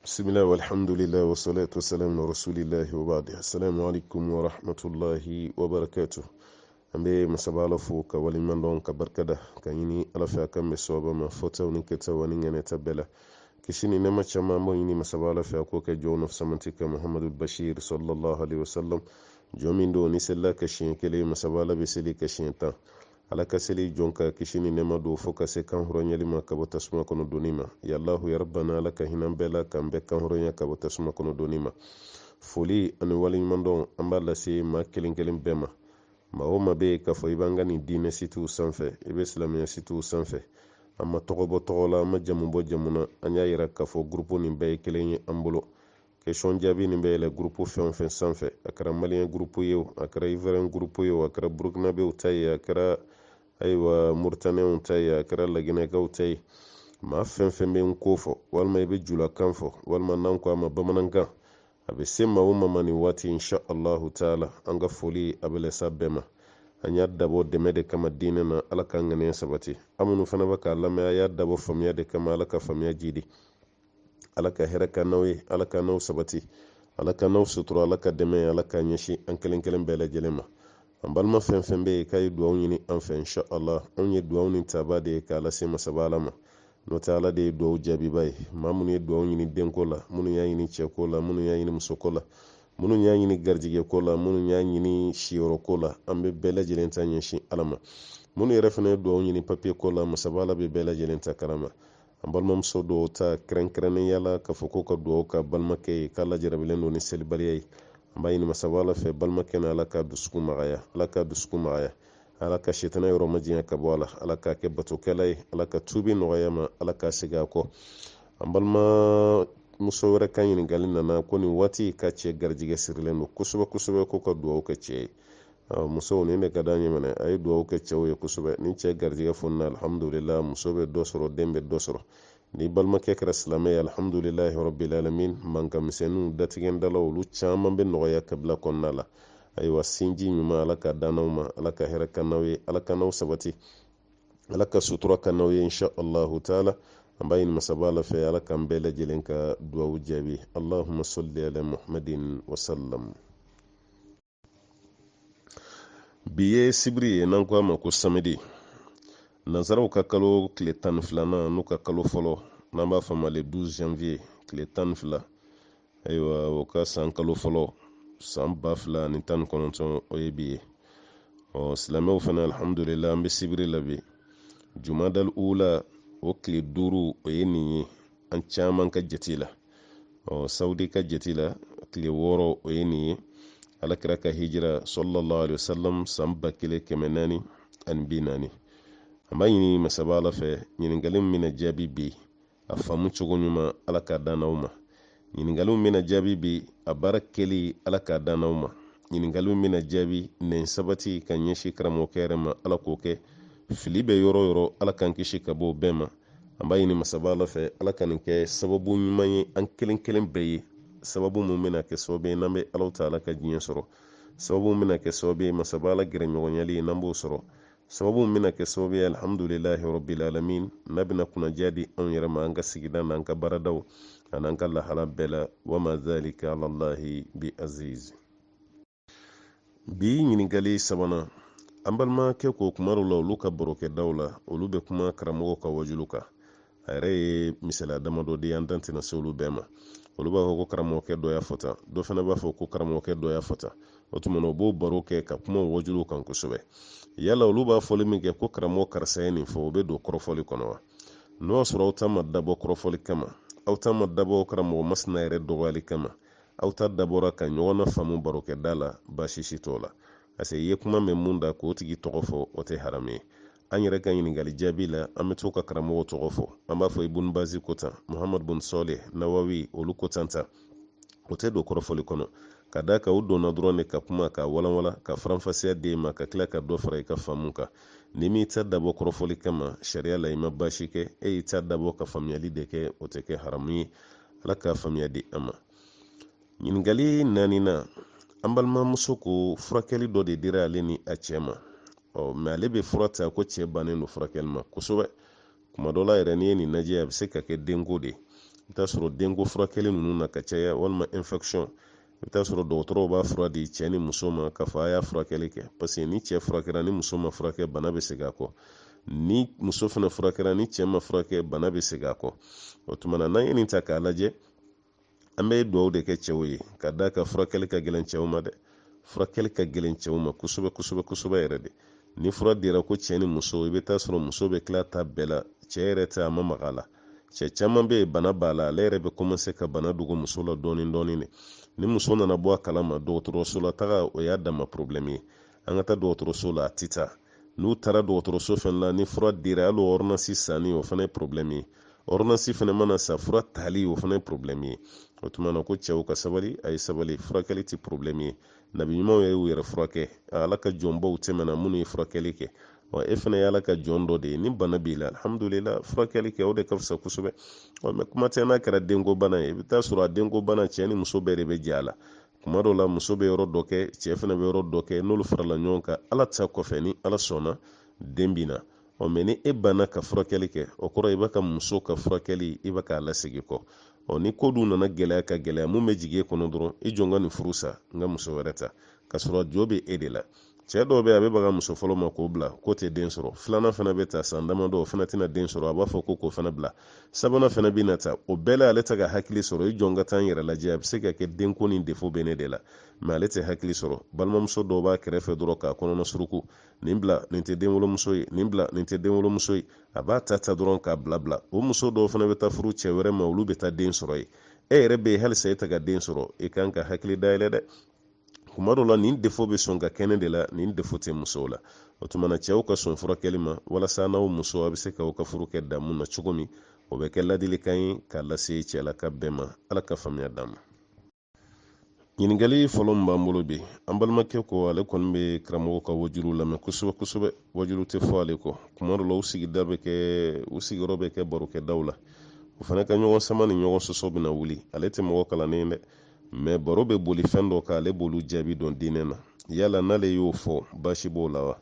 بسم الله والحمد لله والصلاة والسلام على رسول الله وبعد. السلام عليكم ورحمة الله وبركاته. ambe masabala fo ka wali mandon ka barkada kayini alafa kan me soba ma fota woni keta woni ngene tabela kishini nema chama mo yini masabala fa ko ka jono samantika muhammadu bashir sallallahu alaihi wasallam jomindo ni sella ka shin kele masabala be seli ka shin ta alaka seli jonka kishini nema do foka se kan horonya lima ka bota suma kono donima ya allah ya rabbana laka hinan bela kan be kan horonya ka bota suma kono donima foli an wali mandon ambala se ma kelin bema maa ma be ka fɔ i b'an ka nin diinɛ sitiw sanfɛ i bɛ silamɛya sitiw sanfɛ an ma tɔgɔ bɔ tɔgɔ la an ma jamu bɔ jamu na an y'a yira k'a fɔ gurupu nin bɛɛ ye kelen ye an bolo question jaabi nin bɛ yɛlɛ gurupu fɛn o fɛn sanfɛ a kɛra maliyɛn gurupu ye o a kɛra ivoiriyɛn gurupu ye o a kɛra burukinabew ta ye a kɛra ayiwa moritaniyɛnw ta ye a kɛra laginɛkaw ta ye maa fɛn fɛn bɛ n ko fɔ walima i bɛ julakan fɔ walima n'an ko a ma bamanankan a bɛ se maa o maa ma nin waati insha allahu taala an ka foli a bɛ lɛsa bɛɛ ma an y'a dabɔ dɛmɛ de kama diinɛ na ala ka ŋaniya sabati an minnu fana bɛ k'a lamɛn a y'a dabɔ faamuya de kama ala ka faamuya jidi ala ka hɛrɛ ka n'aw ye ala ka n'aw sabati ala ka n'aw sutura ala ka dɛmɛ ala ka ɲɛsin an kelen kelen bɛɛ lajɛlen ma an balima fɛn fɛn bɛ yen k'a ye dugawu ɲini an fɛ insha allah anw ye dugawu ni taaba de ye k'a lase masaba ala ma n'o tɛ ala de ye dugawu jaabiba ye maa minnu ye dugawu ɲini denko la minnu y'a ɲini cɛko la minnu y'a ɲini musoko la minnu y'a ɲini garijɛgɛ ko la minnu y'a ɲini siyɔrɔ ko la an bɛ bɛɛ lajɛlen ta ɲɛsin ala ma minnu yɛrɛ fana ye dugawu ɲini papiye ko la masaba ala bɛ bɛɛ lajɛlen ta kalama an balimamuso dɔw ta kɛrɛnkɛrɛnnenya la k'a fɔ ko ka dugawu ka balimakɛ ye k'a lajarabilen don ni selibaliya ye an b'a ɲini masaba ala fɛ balimakɛ na ala ka dusukun magaya ala ka dusukun magaya ala ka sitana yɔrɔ majanya ka bɔ a la ala k'a kɛ batokɛla ye ala ka tuubi nɔgɔya ma ala k'a segin a kɔ an balima muso wɛrɛ ka ɲininkali nana ko nin waati ka cɛ garijɛgɛ sirilen don kosɛbɛ kosɛbɛ ko ka dugawu kɛ cɛ ye musow nin de ka d'an ye minɛ a ye dugawu kɛ cɛw ye kosɛbɛ ni cɛ garijɛgɛ fonina alhamdulillah muso bɛ dɔ sɔrɔ den bɛ dɔ sɔrɔ ni balimakɛ kɛra silamɛ ye alhamdulillahi rabbil alamin mankamisɛnninw datigɛndala olu caman bɛ nɔgɔya kabila kɔnɔna la ayiwa sinji ɲuman ala ka dan n'aw ma ala ka hɛrɛ ka n'aw ye ala ka n'aw sabati ala ka sutura ka n'aw ye insha allahu taala an b'a ɲini masaba ala fɛ ala k'an bɛɛ lajɛlen ka duwawu jaabi allahumma salli ala muhammadin wasallam bi ye sibiri ye n'an ko a ma ko samedi nansaraw ka kalo tile 12nan n'u ka kalo fɔlɔ n'an b'a fɔ ma le 12 janvier tile 12 ayiwa o ka san kalo fɔlɔ san 2019 o ye bi ye silamɛw fana alhamdulillah an bɛ sibiri la bi jumadal ula o tile 5 o ye nin ye an caman ka jate la saudi ka jate la tile 6 o ye nin ye alakira ka hijira sallallahu alaihi wasallam san 1440 an b'a ɲini masaba ala fɛ ɲininkali min bɛna jaabi bi a faamu cogo ɲuman ala k'a dan n'aw ma ɲininkaliw bɛna jaabi bi a baara kɛli ala k'a dan n'aw ma ɲininkaliw bɛna jaabi nɛn sabati ka ɲɛsin karamɔgɔkɛ yɛrɛ ma ala k'o kɛ fili bɛ yɔrɔ yɔrɔ ala k'an kisi ka bɔ o bɛɛ ma an b'a ɲini masaba ala fɛ ala ka nin kɛ sababu ɲuman ye an kelen kelen bɛɛ ye sababu mun bɛna kɛ sababu ye n'an bɛ ala ta ala ka diɲɛ sɔrɔ sababu min bɛna kɛ sababu ye masaba ala gɛrɛɲɔgɔnyali n'an b'o sɔrɔ sababu min bɛna kɛ sababu ye alhamdulillahi rabbil alamin n'a bɛna kunnaja di anw yɛrɛ ma an ka sigida n'an ka baaradaw an'an ka lahala bɛɛ la wa ma zalika ala allahi bi aziz bi ɲininkali sabanan an balimakɛ ko kuma dɔw la olu ka barokɛdaw la olu bɛ kuma karamɔgɔ ka wajulu kan a yɛrɛ ye misaliya damadɔ di an dan tɛna se olu bɛɛ ma olu b'a fɔ ko karamɔgɔkɛ dɔ y'a fɔ tan dɔ fana b'a fɔ ko karamɔgɔkɛ dɔ y'a fɔ tan o tuma na u b'o baro kɛ ka kuma o wajulu kan kosɛbɛ yala olu b'a fɔli min kɛ ko karamɔgɔ karisa ye nin fɔ o bɛ don kɔrɔfɔli kɔnɔ wa n'o y'a sɔrɔ aw ta ma dabɔ kɔrɔfɔli kama aw ta ma dabɔ karamɔgɔ masina yɛrɛ dɔgɔyali kama aw ta dabɔra ka ɲɔgɔn na faamu barokɛda la baasi si t'o la parce que i ye kuma min mun da k'o tigi tɔgɔ fɔ o tɛ haramu ye an yɛrɛ ka ɲininkali jaabi la an bɛ to ka karamɔgɔ tɔgɔ fɔ an b'a fɔ ibun bazi ko tan muhamad bun sɔleh nawawi olu ko tan ta o tɛ don kɔrɔfɔli kɔnɔ ka da ka o donna dɔrɔn de ka kuma ka walanwala ka faranfasiya d'e ma ka tila ka dɔ fara i ka faamu kan ni min ta dabɔ kɔrɔfɔli kama sariya la i ma baasi kɛ e y'i ta dabɔ ka faamuyali de kɛ o tɛ kɛ haramu ye ala ka faamuya di an ma ɲininkali 4nan an balimamuso ko furakɛli dɔ de dira ale ni a cɛ ma mɛ ale bɛ fura ta ko cɛ bannen don furakɛli ma kosɛbɛ kuma dɔ la yɛrɛ n'i ye nin lajɛ a bɛ se ka kɛ denko de i bɛ taa sɔrɔ denko furakɛli ninnu na ka caya walima infection i bɛ taa sɔrɔ dɔgɔtɔrɔw b'a fura di cɛ ni muso ma k'a fɔ a y'a furakɛli kɛ parce que ni cɛ furakɛra ni muso ma furakɛ bana bɛ segin a kɔ ni muso fana furakɛra ni cɛ ma furakɛ bana bɛ segin a kɔ o tuma na n'an ye nin ta k'a lajɛ an bɛ dugawu de kɛ cɛw ye ka d'a kan furakɛli ka gɛlɛn cɛw ma dɛ furakɛli ka gɛlɛn cɛw ma kosɛbɛ kosɛbɛ kosɛbɛ yɛrɛ de ni fura dira ko cɛ ni muso i bɛ taa sɔrɔ muso bɛ tila ta bɛɛ la cɛ yɛrɛ tɛ a ma maga la cɛ caman bɛ yen bana b'a la ale yɛrɛ bɛ commencer ka bana dogo muso la dɔɔni dɔɔni de ni muso nana bɔ a kalama dɔgɔtɔrɔso la taga o y'a dama problème ye an ka taa dɔgɔtɔrɔso la a tɛ taa n'u taara dɔgɔtɔrɔso fɛnɛ la ni fura dira hali ordonnance sanni o fana ye problème ye ordonnance fɛnɛ mana sa fura tali o fana ye problème ye o tuma na ko cɛw ka sabali a ye sabali furakɛli tɛ problème ye nabi ɲumanw y'u yɛrɛ furakɛ ala ka jɔnbaw tɛmɛna minnu ye furakɛli kɛ e fana ye ala ka jɔn dɔ de ye ni bana b'i la alhamdulillah furakɛli kɛ o de ka fisa kosɛbɛ mɛ kuma tɛ n'a kɛra denko bana ye i bɛ taa sɔrɔ a denko bana cɛ ni muso bɛɛ de bɛ jɛ a la kuma dɔw la muso bɛ yɔrɔ dɔ kɛ cɛ fana bɛ yɔrɔ dɔ kɛ n'olu farala ɲɔgɔn kan ala ta kɔfɛ ni ala sɔnna den bɛ na mɛ ni e banna ka furakɛli kɛ o kɔrɔ i b'a ka muso ka furakɛli i b'a k'a lasegin kɔ ni ko dun nana gɛlɛya ka gɛlɛya mun bɛ jigin e kɔnɔ dɔrɔn i jɔ n ka nin furu sa n ka muso wɛrɛ ta ka sɔrɔ jɔ bɛ e de la cɛ dɔw bɛ a bɛ baga muso fɔlɔ ma k'o bila k'o tɛ den sɔrɔ filanan fana bɛ ta san damadɔ o fana tɛna den sɔrɔ a b'a fɔ ko k'o fana bila sabanan fana bɛ na ta o bɛɛ la ale tɛ ka hakili sɔrɔ i jɔ n ka taa n yɛrɛ lajɛ a bɛ se ka kɛ denko ni defo bɛ ne de la mɛ ale tɛ hakili sɔrɔ balimamuso dɔw b'a kɛrɛfɛ dɔrɔn k'a kɔnɔna suruku nin bila nin tɛ den wolomuso ye nin bila nin tɛ den wolomuso ye a b'a ta dɔrɔn k'a bila bila o muso dɔw fana bɛ taa furu cɛ wɛrɛ ma olu bɛ taa den sɔrɔ ye e yɛrɛ bɛ yen halisa e tɛ ka den sɔrɔ i kan ka hakili dayɛlɛ dɛ kuma dɔw la nin defo bɛ sɔn ka kɛnɛ de la nin defo tɛ musow la o tuma na cɛw ka sɔn furakɛli ma walasa n'aw muso a bɛ se k'aw ka furu kɛ damu na cogo min o bɛ kɛ ladilikan ye k'a lase cɛlaka bɛɛ ma ala ka faamuya d'a ma ɲininkali fɔlɔ min b'an bolo bi an balimakɛ ko ale kɔni bɛ karamɔgɔ ka wajuru lamɛn kosɛbɛ kosɛbɛ wajuru tɛ fɔ ale kɔ kuma dɔw la u sigiyɔrɔ bɛ kɛ barokɛdaw la o fana ka ɲɔgɔn sama ni ɲɔgɔn sɔsɔ bɛna wuli ale tɛ mɔgɔ kalannen dɛ mɛ baro bɛ boli fɛn dɔ kan ale b'olu jaabi dɔn diinɛ na yala n'ale y'o fɔ basi b'o la wa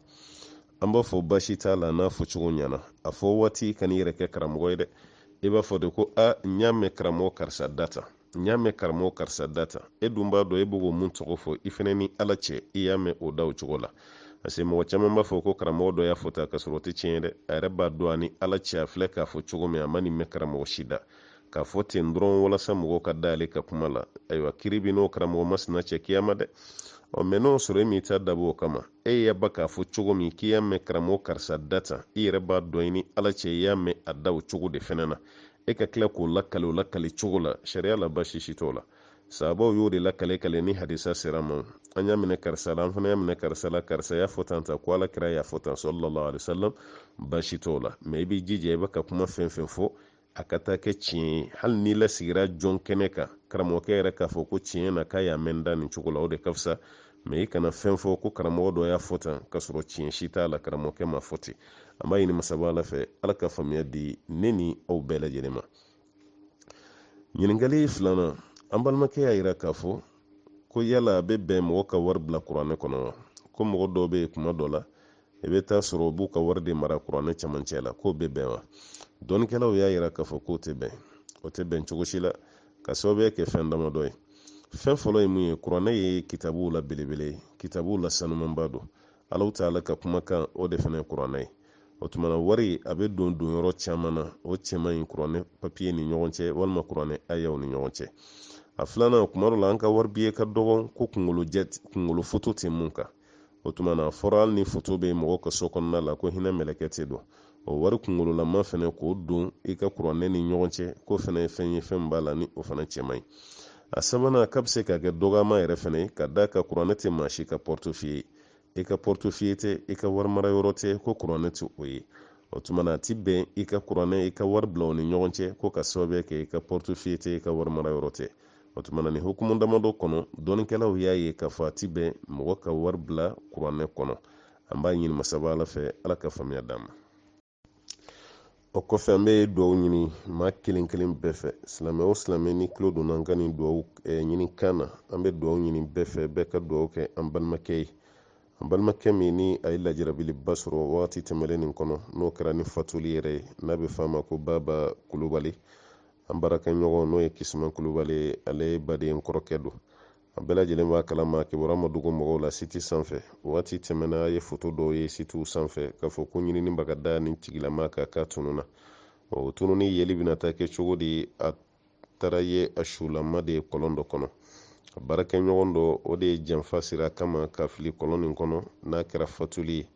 an b'a fɔ basi t'a la n'a fɔ cogo ɲɛna a fɔ waati ka n'i yɛrɛ kɛ karamɔgɔ ye dɛ i b'a fɔ de ko n y'a mɛn karamɔgɔ karisa data n y'a mɛn karamɔgɔ karisa data e dun b'a dɔn e b'o mun tɔgɔ fɔ i fana ni ala cɛ i y'a mɛn o da o cogo la parce que mɔgɔ caman b'a fɔ ko karamɔgɔ dɔ y'a fɔ ta ka sɔrɔ o tɛ tiɲɛ dɛ a yɛrɛ b'a dɔn ani ala cɛ a filɛ k'a fɔ cogo min a ma nin mɛn karamɔgɔ si da k'a fɔ ten dɔrɔn walasa mɔgɔw ka da ale ka kuma la ayiwa kiri bi n'o karamɔgɔ masina cɛ kiyama dɛ mɛ n'o sɔrɔ e m'i ta dabɔ o kama e y'a ba k'a fɔ cogo min k'i y'a mɛn karamɔgɔ karisa data i yɛrɛ b'a dɔn ni ala cɛ i y'a mɛn a da o cogo de fɛnɛ na e ka tila k'o lakale o lakale cogo la sariya la basi si t'o la sababaw y'o de lakale kale ni hadisa sera ma an y'a minɛ karisa la an fana y'a minɛ karisa la karisa y'a fɔ tan ta ko ala kira y'a fɔ tan sallallahu alaihi wasallam basi t'o la mɛ i b'i jija i bɛ ka kuma fɛn fɛn fɔ a ka taa kɛ tiɲɛ ye hali n'i lasigira jɔn kɛnɛ kan karamɔgɔkɛ yɛrɛ k'a fɔ ko tiɲɛ na k'a y'a mɛn da nin cogo la o de ka fisa mɛ i kana fɛn fɔ ko karamɔgɔ dɔ y'a fɔ tan ka sɔrɔ tiɲɛ si t'a la karamɔgɔkɛ ma fɔ ten an b'a ɲini masaba ala fɛ ala ka faamuya di ne ni aw bɛɛ lajɛlen ma ɲininkali filanan an balimakɛ y'a jira k'a fɔ ko yala a bɛ bɛn mɔgɔ ka wari bila kuranɛ kɔnɔ wa ko mɔgɔ dɔw bɛ yen kuma dɔ la i bɛ taa sɔrɔ u b'u ka wari de mara kuranɛ cɛmancɛ la k'o bɛ bɛn wa dɔnnikɛlaw y'a jira k'a fɔ k'o tɛ bɛn o tɛ bɛn cogo si la ka sababuya kɛ fɛn damadɔ ye fɛn fɔlɔ ye mun ye kuranɛ ye kitabuw la belebele ye kitabuw la sanumanba don alaw ta'ala ka kumakan o de fana ye kuranɛ ye o tuma na wari a bɛ don yɔrɔ caman na o cɛman ye kuranɛ papiye ni ɲɔgɔn cɛ walima kuranɛ ayaw ni ɲɔgɔn cɛ a filanan kuma dɔ la an ka wari biye ka dɔgɔn ko kunkolo foto tɛ mun kan o tuma na fɔra hali ni foto bɛ mɔgɔ ka so kɔnɔna la ko hinɛ mɛlɛkɛ tɛ don o wari kunkololama fana k'o don i ka kuranɛ ni ɲɔgɔn cɛ ko fana ye fɛn ye fɛn b'a la ni o fana cɛman ye a sabanan k'a bɛ se ka kɛ dɔgɔma yɛrɛ fana ye ka da ka kuranɛ tɛ maa si ka portefeuille i ka portefeuille tɛ i ka wari mara yɔrɔ tɛ ko kuranɛ tɛ o ye o tuma na a ti bɛn i ka kuranɛ i ka wari bila o ni ɲɔgɔn cɛ ko ka sababuya kɛ i ka portefeuille tɛ i ka wari mara yɔrɔ tɛ o tuma na nin hukumu damadɔ kɔnɔ dɔnnikɛlaw y'a ye k'a fɔ a ti bɛn mɔgɔ ka wari bila kuranɛ kɔnɔ an b'a ɲini masaba ala fɛ ala ka faamuya d'an ma o kɔfɛ an bɛ dugawu ɲini maa kelen kelen bɛɛ fɛ silamɛ o silamɛ ni tulo donna an ka nin dugawu ɲini kan na an bɛ dugawu ɲini bɛɛ fɛ bɛɛ ka dugawu kɛ an balimakɛ ye an balimakɛ min ni a ye lajarabiliba sɔrɔ wagati tɛmɛlen nin kɔnɔ n'o kɛra ni fatuli yɛrɛ ye n'a bɛ f'a ma ko baba kulubali an barakeɲɔgɔn n'o ye Kisuma Kulubali ale baden kɔrɔkɛ don a bɛɛ lajɛlen b'a kalama kibaruya ma dogo mɔgɔw la site sanfɛ waati tɛmɛna ye foto dɔw ye sitiw sanfɛ k'a fɔ ko ɲinini bɛ ka da nin tigilama kan k'a tununa o tununi yeli bɛna taa kɛ cogo di a taara ye a sulama de ye kɔlɔn dɔ kɔnɔ a baarakɛɲɔgɔn dɔ o de ye janfa sira kama ka fili kɔlɔn nin kɔnɔ n'a kɛra fatuli ye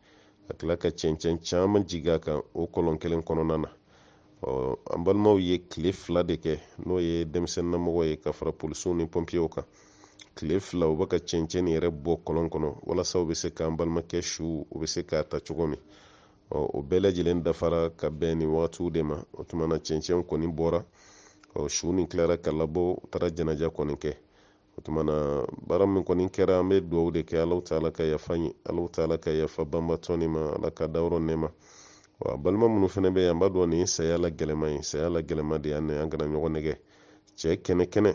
a tila ka cɛncɛn caman jigin a kan o kɔlɔn kelen kɔnɔna na an balimaw ye tile 2 de kɛ n'o ye denmisɛnninamɔgɔ ye ka fara polisiw ni pɔnpiyew kan tile 2 u bɛ ka cɛncɛn yɛrɛ bɔ kɔlɔn kɔnɔ walasa u bɛ se k'an balimakɛ su u bɛ se k'a ta cogo min o bɛɛ lajɛlen dafara ka bɛn nin wagatiw de ma o tuma na cɛncɛn kɔni bɔra su nin tilara ka labɔ u taara jɛnaja kɔni kɛ o tuma na baara min kɔni kɛra an bɛ dugawu de kɛ Alahu Taala ka yafa ɲi Alahu Taala ka yafa banbatɔ nin ma Ala ka dayɔrɔ nɛɛma wa balima minnu fana bɛ yen an b'a dɔn nin saya la gɛlɛma ye saya la gɛlɛma de y'an an kana ɲɔgɔn nɛgɛ cɛ kɛnɛ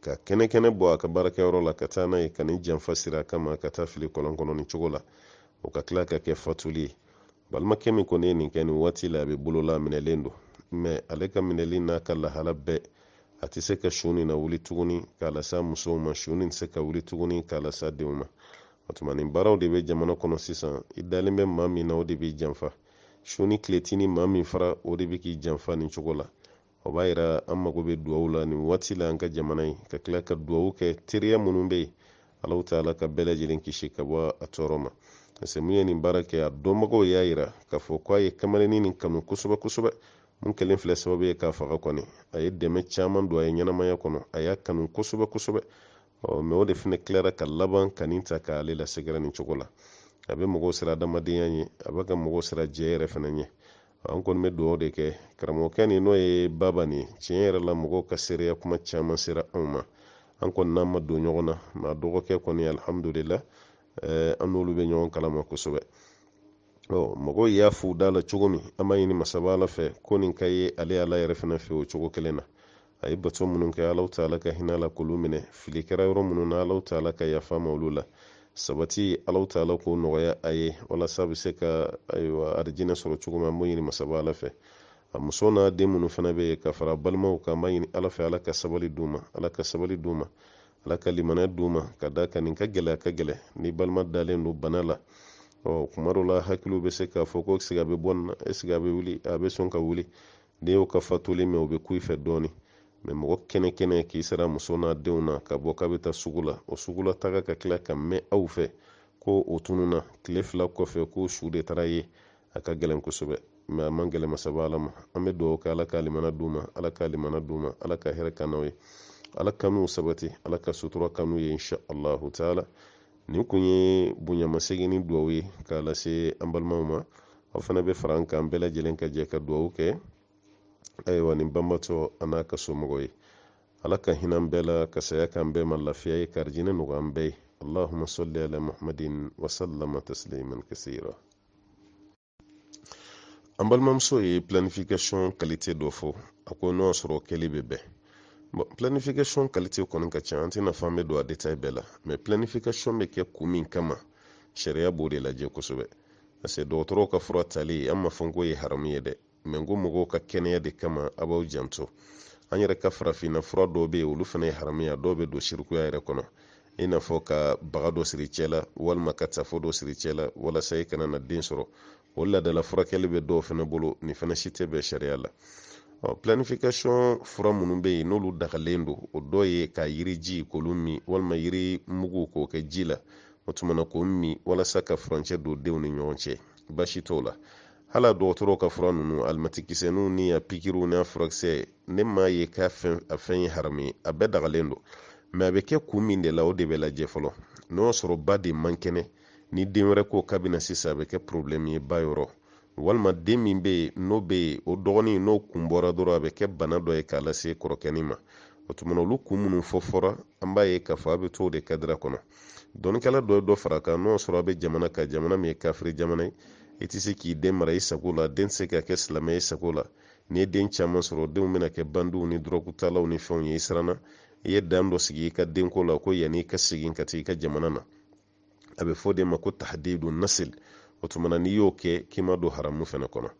ka kɛnɛ bɔ a ka baarakɛyɔrɔ la ka taa n'a ye ka nin janfa sira kama ka taa fili kɔlɔn kɔnɔ nin cogo la o ka tila ka kɛ fatuli ye balimakɛ min kɔni ye nin kɛ nin waati la a bɛ bolola minɛlen don mais ale ka minɛli n'a ka lahala bɛɛ a tɛ se ka su nin na wuli tuguni k'a lasa musow ma su nin tɛ se ka wuli tuguni k'a lasa denw ma o tuma nin baaraw de bɛ jamana kɔnɔ sisan i dalen bɛ maa min na o de b'i janfa su ni tile tini maa min fara o de bɛ k'i janfa nin cogo la o b'a yira an mago bɛ dugawu la nin waati la an ka jamana ye ka tila ka dugawu kɛ teriya minnu bɛ yen Alahu Taala ka bɛɛ lajɛlen kisi ka bɔ a tɔɔrɔ ma parce que mun ye nin baara kɛ a dɔnbagaw y'a yira k'a fɔ k'a ye kamalennin nin kanu kosɛbɛ mun kɛlen filɛ sababu ye k'a faga kɔni a ye dɛmɛ caman don a ye ɲɛnamaya kɔnɔ a y'a kanu kosɛbɛ mais o de fana tilara ka laban ka nin ta k'ale lasegɛrɛ nin cogo la a bɛ mɔgɔw sira adamadenya ɲɛ a bɛ ka mɔgɔw sira jɛ yɛrɛ fana ɲɛ an kɔni bɛ dugawu de kɛ karamɔgɔkɛ nin n'o ye baba nin tiɲɛ yɛrɛ la mɔgɔw ka seereya kuma caman sera anw ma an kɔni n'an ma don ɲɔgɔn na nka dɔgɔkɛ kɔni alhamdulillah an n'olu bɛ ɲɔgɔn kalama kosɛbɛ mɔgɔw y'a f'u da la cogo min an b'a ɲini masaba Ala fɛ ko nin ka ye ale Ala yɛrɛ fana fɛ o cogo kelen na a ye bato minnu kɛ Alahu Taala ka hinɛ la k'olu minɛ fili kɛra yɔrɔ minnu na Alahu Taala ka yafa ma olu la sabati Alahu Taala k'o nɔgɔya a ye walasa a bɛ se ka ayiwa arijinɛ sɔrɔ cogo min an b'o ɲini masaba Ala fɛ a muso n'a den minnu fana bɛ yen ka fara balimaw kan an b'a ɲini Ala fɛ Ala ka sabali d'u ma Ala ka sabali d'u ma Ala ka limaniya d'u ma ka da kan nin ka gɛlɛn ni balima dalen don bana la kuma dɔw la hakiliw bɛ se k'a fɔ ko est-ce que a bɛ bɔ nin na est-ce que a bɛ wuli a bɛ sɔn ka wuli n'i y'o ka fatuli mɛn o bɛ ku i fɛ dɔɔnin mais mɔgɔ kɛnɛ k'i sera muso n'a denw na ka bɔ k'a bɛ taa sugu la o sugula taga ka tila ka mɛn aw fɛ ko o tununa tile 2 kɔfɛ ko su de taara ye a ka gɛlɛn kosɛbɛ mais a man gɛlɛn masaba Ala ma an bɛ dugawu kɛ Ala ka limana d'u ma Ala ka limana d'u ma Ala ka hɛrɛ k'an n'aw ye Ala kanu sabati Ala ka sutura kanu ye insha Allahu Taala nin kun ye bonyamasegin ni dugawu ye k'a lase an balimaw ma aw fana bɛ fara an kan bɛɛ lajɛlen ka jɛ ka dugawu kɛ ayiwa nin banbatɔ a n'a ka somɔgɔw ye Ala ka hinɛ an bɛɛ la ka saya k'an bɛɛ ma lafiya ye ka arijinɛ nɔgɔya an bɛɛ ye Allahumma salli ala Muhammadin wa sallama tasliman kasira an balimamuso ye planification qualité dɔ fɔ a ko n'o y'a sɔrɔ kɛli bɛ bɛn bon planification qualité kɔni ka ca an tɛna fɔ an bɛ don a détail bɛɛ la mais planification bɛ kɛ kun min kama sariya b'o de lajɛ kosɛbɛ parce que dɔgɔtɔrɔw ka fura tali an ma fɔ ko ye haramu ye dɛ mais ko mɔgɔw ka kɛnɛya de kama a b'aw janto an yɛrɛ ka farafinna fura dɔw bɛ yen olu fana ye haramu ye dɔw bɛ don shirikuya yɛrɛ kɔnɔ i n'a fɔ ka baga dɔ siri cɛ la walima ka tafo dɔ siri cɛ la walasa i kana na den sɔrɔ o ladala furakɛli bɛ dɔw fana bolo nin fana si tɛ bɛn sariya la planification fura minnu bɛ yen n'olu dagalen don o dɔ ye ka yiri ji k'olu min walima yiri mugu k'o kɛ ji la o tuma na k'o min walasa ka furancɛ don denw ni ɲɔgɔn cɛ baasi t'o la hala dɔgɔtɔrɔw ka fura ninnu alimatikisɛninw ni a pikiriw n'a furakisɛ ne m'a ye k'a fɛn ye haramu ye a bɛɛ dagalen don mais a bɛ kɛ kun min de la o de bɛ lajɛ fɔlɔ n'o sɔrɔ ba de man kɛnɛ ni den wɛrɛ ko k'a bɛna sisan a bɛ kɛ problème ye ba yɔrɔ walima den min bɛ yen n'o bɛ yen o dɔgɔnin n'o kun bɔra dɔrɔn a bɛ kɛ bana dɔ ye k'a lase kɔrɔkɛnin ma o tuma na olu kun minnu fɔra an b'a ye k'a fɔ a bɛ to o de kadira kɔnɔ dɔnnikɛla dɔ ye dɔ fara kan n'o sɔrɔ a bɛ jamana kan jamana min ye kafiri jamana ye i tɛ se k'i den mara i sago la den tɛ se ka kɛ silamɛ i sago la n'i ye den caman sɔrɔ denw bɛna kɛ bandiw ni dɔrɔgutalaw ni fɛnw ye i siranna i ye dan dɔ sigi i ka denko la ko yanni i ka segin ka taa i ka jamana na a bɛ fɔ de ma ko tahdidu nasil o tuma na n'i y'o kɛ k'i ma don haramu fana kɔnɔ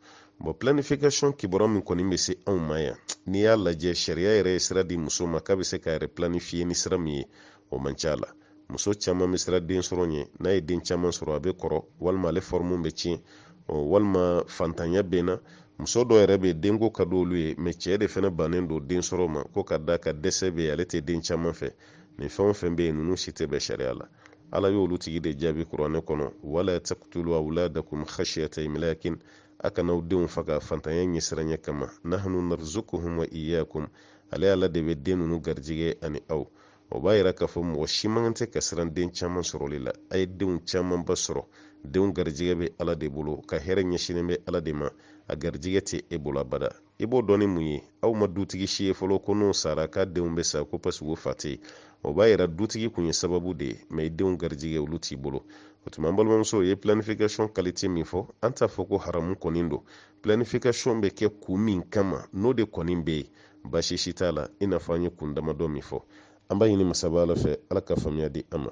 bon planification kibaru min kɔni bɛ se anw ma yan n'i y'a lajɛ sariya yɛrɛ ye sira di muso ma k'a bɛ se ka yɛrɛ planifier ni sira min ye o man ca la muso caman bɛ siran den sɔrɔ ɲɛ n'a ye den caman sɔrɔ a bɛ kɔrɔ walima ale forme bɛ tiɲɛ walima fantanya bɛ na muso dɔw yɛrɛ bɛ denko ka di olu ye mais cɛ de fana bannen don den sɔrɔ ma ko ka da ka dɛsɛ bɛ yen ale tɛ den caman fɛ nin fɛn o fɛn bɛ yen ninnu si tɛ bɛn sariya la ala y'olu tigi de jaabi kuranɛ kɔnɔ wala taqtulu awladakum khashyata imlakin a kana aw denw faga fantanya ɲɛsiranya kama nahnu narzuquhum wa iyyakum ale ala de bɛ den ninnu garijɛgɛ ani aw o b'a yira k'a fɔ mɔgɔ si man tɛ ka siran den caman sɔrɔli la a ye denw camanba sɔrɔ denw garijɛgɛ bɛ ala de bolo ka hɛrɛ ɲɛsinnen bɛ ala de ma a garijɛgɛ tɛ e bolo abada i b'o dɔn ni mun ye aw ma dutigi si ye fɔlɔ ko n'o sara k'a denw bɛ sa ko parce que o fa tɛ yen o b'a yira dutigi kun ye sababu de ye mais denw garijɛgɛ olu t'i bolo o tuma an balimamuso ye planification qualité min fɔ an t'a fɔ ko haramu kɔni don planification bɛ kɛ kun min kama n'o de kɔni bɛ yen baasi si t'a la i n'a fɔ an ye kun damadɔ min fɔ an b'a ɲini masaba ala fɛ ala ka faamuya di an ma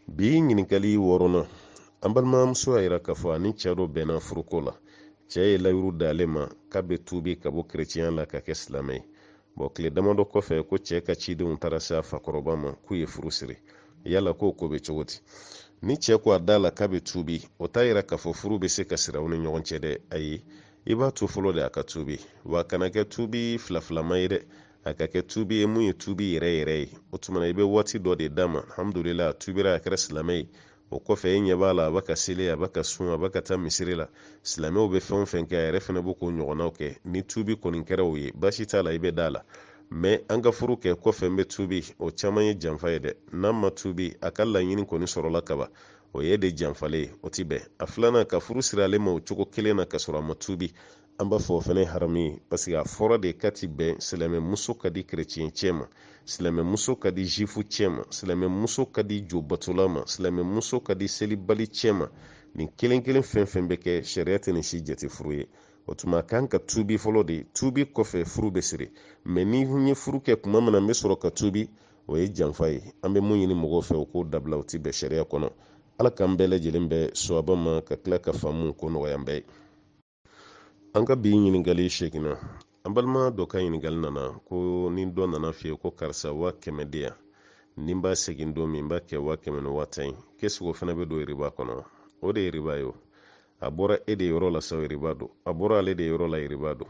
bi ɲininkali 6nan an balimamuso y'a yira k'a fɔ ani cɛ dɔ bɛnna furuko la cɛ ye layiru d'ale ma k'a bɛ tuubi ka bɔ kerecɛnya la ka kɛ silamɛ ye bon tile damadɔ kɔfɛ ko cɛ ka cidenw taara se a fakɔrɔba ma k'u ye furu siri yala ko bɛ cogo di ni cɛ ko a da la k'a bɛ tuubi o t'a yira k'a fɔ furu bɛ se ka siri aw ni ɲɔgɔn cɛ dɛ ayi i b'a to fɔlɔ de a ka tuubi wa kana kɛ tuubi filafilama ye dɛ a ka kɛ tuubi ye mun ye tuubi yɛrɛ yɛrɛ ye o tuma i bɛ waati dɔ de d'a ma alhamdulillah a tuubira a kɛra silamɛ ye o kɔfɛ e ɲɛ b'a la a b'a ka seli a b'a ka sun a b'a ka taa misiri la silamɛw bɛ fɛn o fɛn kɛ a yɛrɛ fana b'o k'o ɲɔgɔnnaw kɛ ni tuubi kɔni kɛra o ye baasi t'a la i bɛ da la mais an ka furu kɛ kɔfɛ n bɛ tuubi o caman ye janfa ye dɛ n'an ma tuubi a ka laɲini kɔni sɔrɔla kaban o ye de janfalen ye o ti bɛn a filanan ka furu siri ale ma o cogo kelen na ka sɔrɔ a ma tuubi an b'a fɔ o fana ye haramu ye parce que a fɔra de ka ti bɛn silamɛmuso ka di kerecɛn cɛ ma silamɛmuso ka di jifu cɛ ma silamɛmuso ka di jobatola ma silamɛmuso ka di selibali cɛ ma nin kelen kelen fɛn fɛn bɛ kɛ sariya tɛ nin si jate furu ye o tuma kan ka tuubi fɔlɔ de tuubi kɔfɛ furu bɛ siri mais ni ye furu kɛ kuma min na n bɛ sɔrɔ ka tuubi o ye janfa ye an bɛ mun ɲini mɔgɔw fɛ o k'o dabila o ti bɛn sariya kɔnɔ ala k'an bɛɛ lajɛlen bɛ sɔaba ma ka tila ka faamu ko nɔgɔya an bɛɛ ye an ka bi ɲininkali 8nan an balima dɔ ka ɲininkali nana ko ni dɔ nana f'i ye ko karisa 100 di yan ni n b'a segin don min n b'a kɛ 100 ni 10 qu'est-ce que o fana bɛ don riba kɔnɔ o de ye riba ye o a bɔra e de yɔrɔ la sa riba don a bɔra ale de yɔrɔ la riba don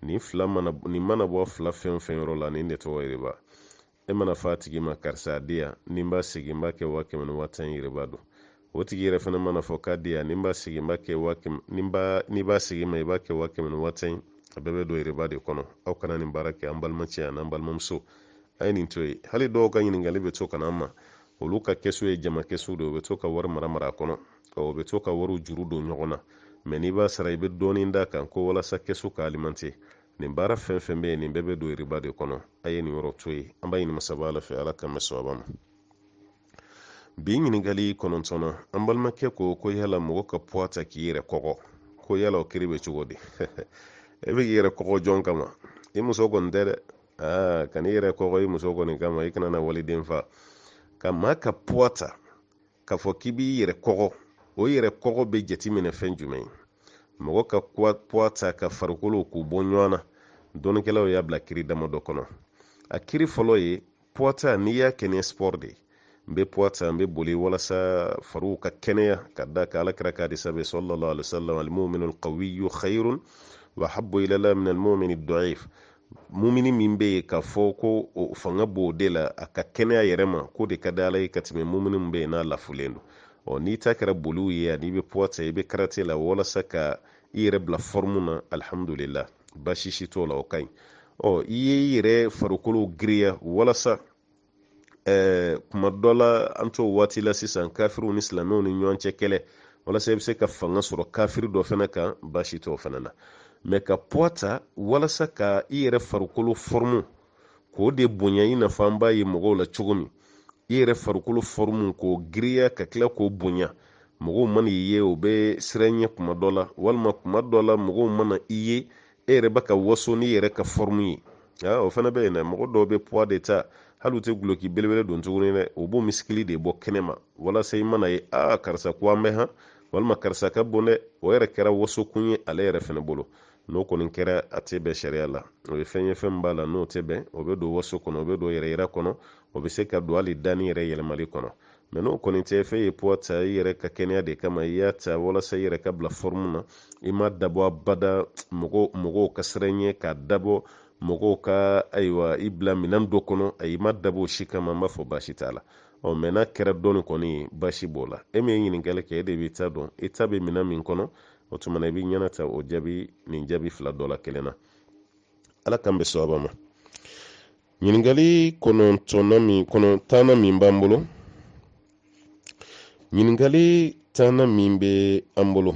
nin mana bɔ fila fɛn fɛn yɔrɔ la nin de tɔgɔ riba e mana f'a tigi ma karisa di yan ni n b'a segin n b'a kɛ 100 ni 10 riba don o tigi yɛrɛ fana mana fɔ k'a di yan ni n b'a segin n b'a kɛ 100 n'i b'a segin ma i b'a kɛ 100 ni 10 a bɛɛ bɛ don riba de kɔnɔ aw kana nin baara kɛ an balimacɛ ani an balimamuso a ye nin to ye hali dɔw ka ɲininkali bɛ to ka na an ma olu ka kɛsu ye jama kɛsu de o bɛ to ka wari mara a kɔnɔ o bɛ to ka wariw juru don ɲɔgɔn na mais n'i b'a sara i bɛ dɔɔnin d'a kan ko walasa kɛsu ka alimenter nin baara fɛn fɛn bɛ yen nin bɛɛ bɛ don riba de kɔnɔ a ye nin yɔrɔ to ye an b'a ɲini masaba ala fɛ ala ka mɛn sawaba ma bi ɲininkali 9nan an balimakɛ ko yala mɔgɔ ka puwa ta k'i yɛrɛ kɔgɔ ko yala o kiri bɛ cogo di e bɛ k'i yɛrɛ kɔgɔ jɔn kama i muso kɔni tɛ dɛ ka n'i yɛrɛ kɔgɔ i muso kɔni kama i kana na waliden fa ka maa ka puwa ta k'a fɔ k'i b'i yɛrɛ kɔgɔ o yɛrɛ kɔgɔ bɛ jateminɛ fɛn jumɛn ye mɔgɔ ka puwa ta ka farikolo k'u bɔ ɲɔgɔn na dɔnnikɛlaw y'a bila kiri damadɔ kɔnɔ a kiri fɔlɔ ye puwa ta n'i y'a kɛ ni sport de ye n bɛ puwa ta n bɛ boli walasa fariw ka kɛnɛya ka da ka alakira ka hadisa bɛ sallallahu alaihi wasallam al-mu'minu al-qawiyyu khayrun wa habbu ila Allah min al-mu'mini ad-da'if mumini min bɛ yen k'a fɔ ko o fanga b'o de la a ka kɛnɛya yɛrɛ ma ko de ka da ala ye ka tɛmɛ mumini min bɛ yen n'a lafulen don n'i ta kɛra boliw ye ani i bɛ puwa ta i bɛ karate la walasa ka i yɛrɛ bila formu na alhamdulillah baasi si t'o la o ka ɲi i ye i yɛrɛ farikolo giriya walasa kuma dɔ la an t'o waati la sisan kafiriw ni silamɛw ni ɲɔgɔn cɛ kɛlɛ walasa i bɛ se ka fanga sɔrɔ kafiri dɔ fana kan baasi t'o fana na mais ka puwa ta walasa ka i yɛrɛ farikolo formu k'o de bonya i n'a fɔ an b'a ye mɔgɔw la cogo min i yɛrɛ farikolo formu k'o giriya ka tila k'o bonya mɔgɔw mana i ye o bɛ siran ɲɛ kuma dɔ la walima kuma dɔ la mɔgɔw mana i ye e yɛrɛ bɛ ka waso n'i yɛrɛ ka formu ye o fana bɛ yen dɛ mɔgɔ dɔw bɛ puwa de ta hali u tɛ guloki belebele don tuguni dɛ o b'o misikili de bɔ kɛnɛ ma walasa i mana ye karisa ko an bɛ han walma karisa ka bon dɛ o yɛrɛ kɛra waso kun ye ale yɛrɛ fɛnɛ bolo n'o kɔni kɛra a tɛ bɛn sariya la o ye fɛn ye fɛn b'a la n'o tɛ bɛn o bɛ don waso kɔnɔ o bɛ don yɛrɛ yira kɔnɔ o bɛ se ka don hali danni yɛrɛ yɛlɛmali kɔnɔ mɛ n'o kɔni tɛ fɛn ye puwa ta i yɛrɛ ka kɛnɛya de kama i y'a ta walasa i yɛrɛ ka bila fɔrmu na i ma dabɔ abada mɔgɔw ka siran ɲɛ k'a dabɔ mɔgɔw ka ayiwa i bila minɛn dɔ kɔnɔ ayi ma dabɔ o si kama n b'a fɔ baasi t'a la mɛ n'a kɛra dɔɔni kɔni basi b'o la e min ye ɲininkali kɛ e de b'i ta dɔn i ta bɛ minɛn min kɔnɔ o tuma na i b'i ɲɛna ta o jaabi nin jaabi fila dɔ la kelen na ala kan bɛ sababa ma ɲininkali kɔnɔntana min b'an bolo ɲininkali tana min bɛ an bolo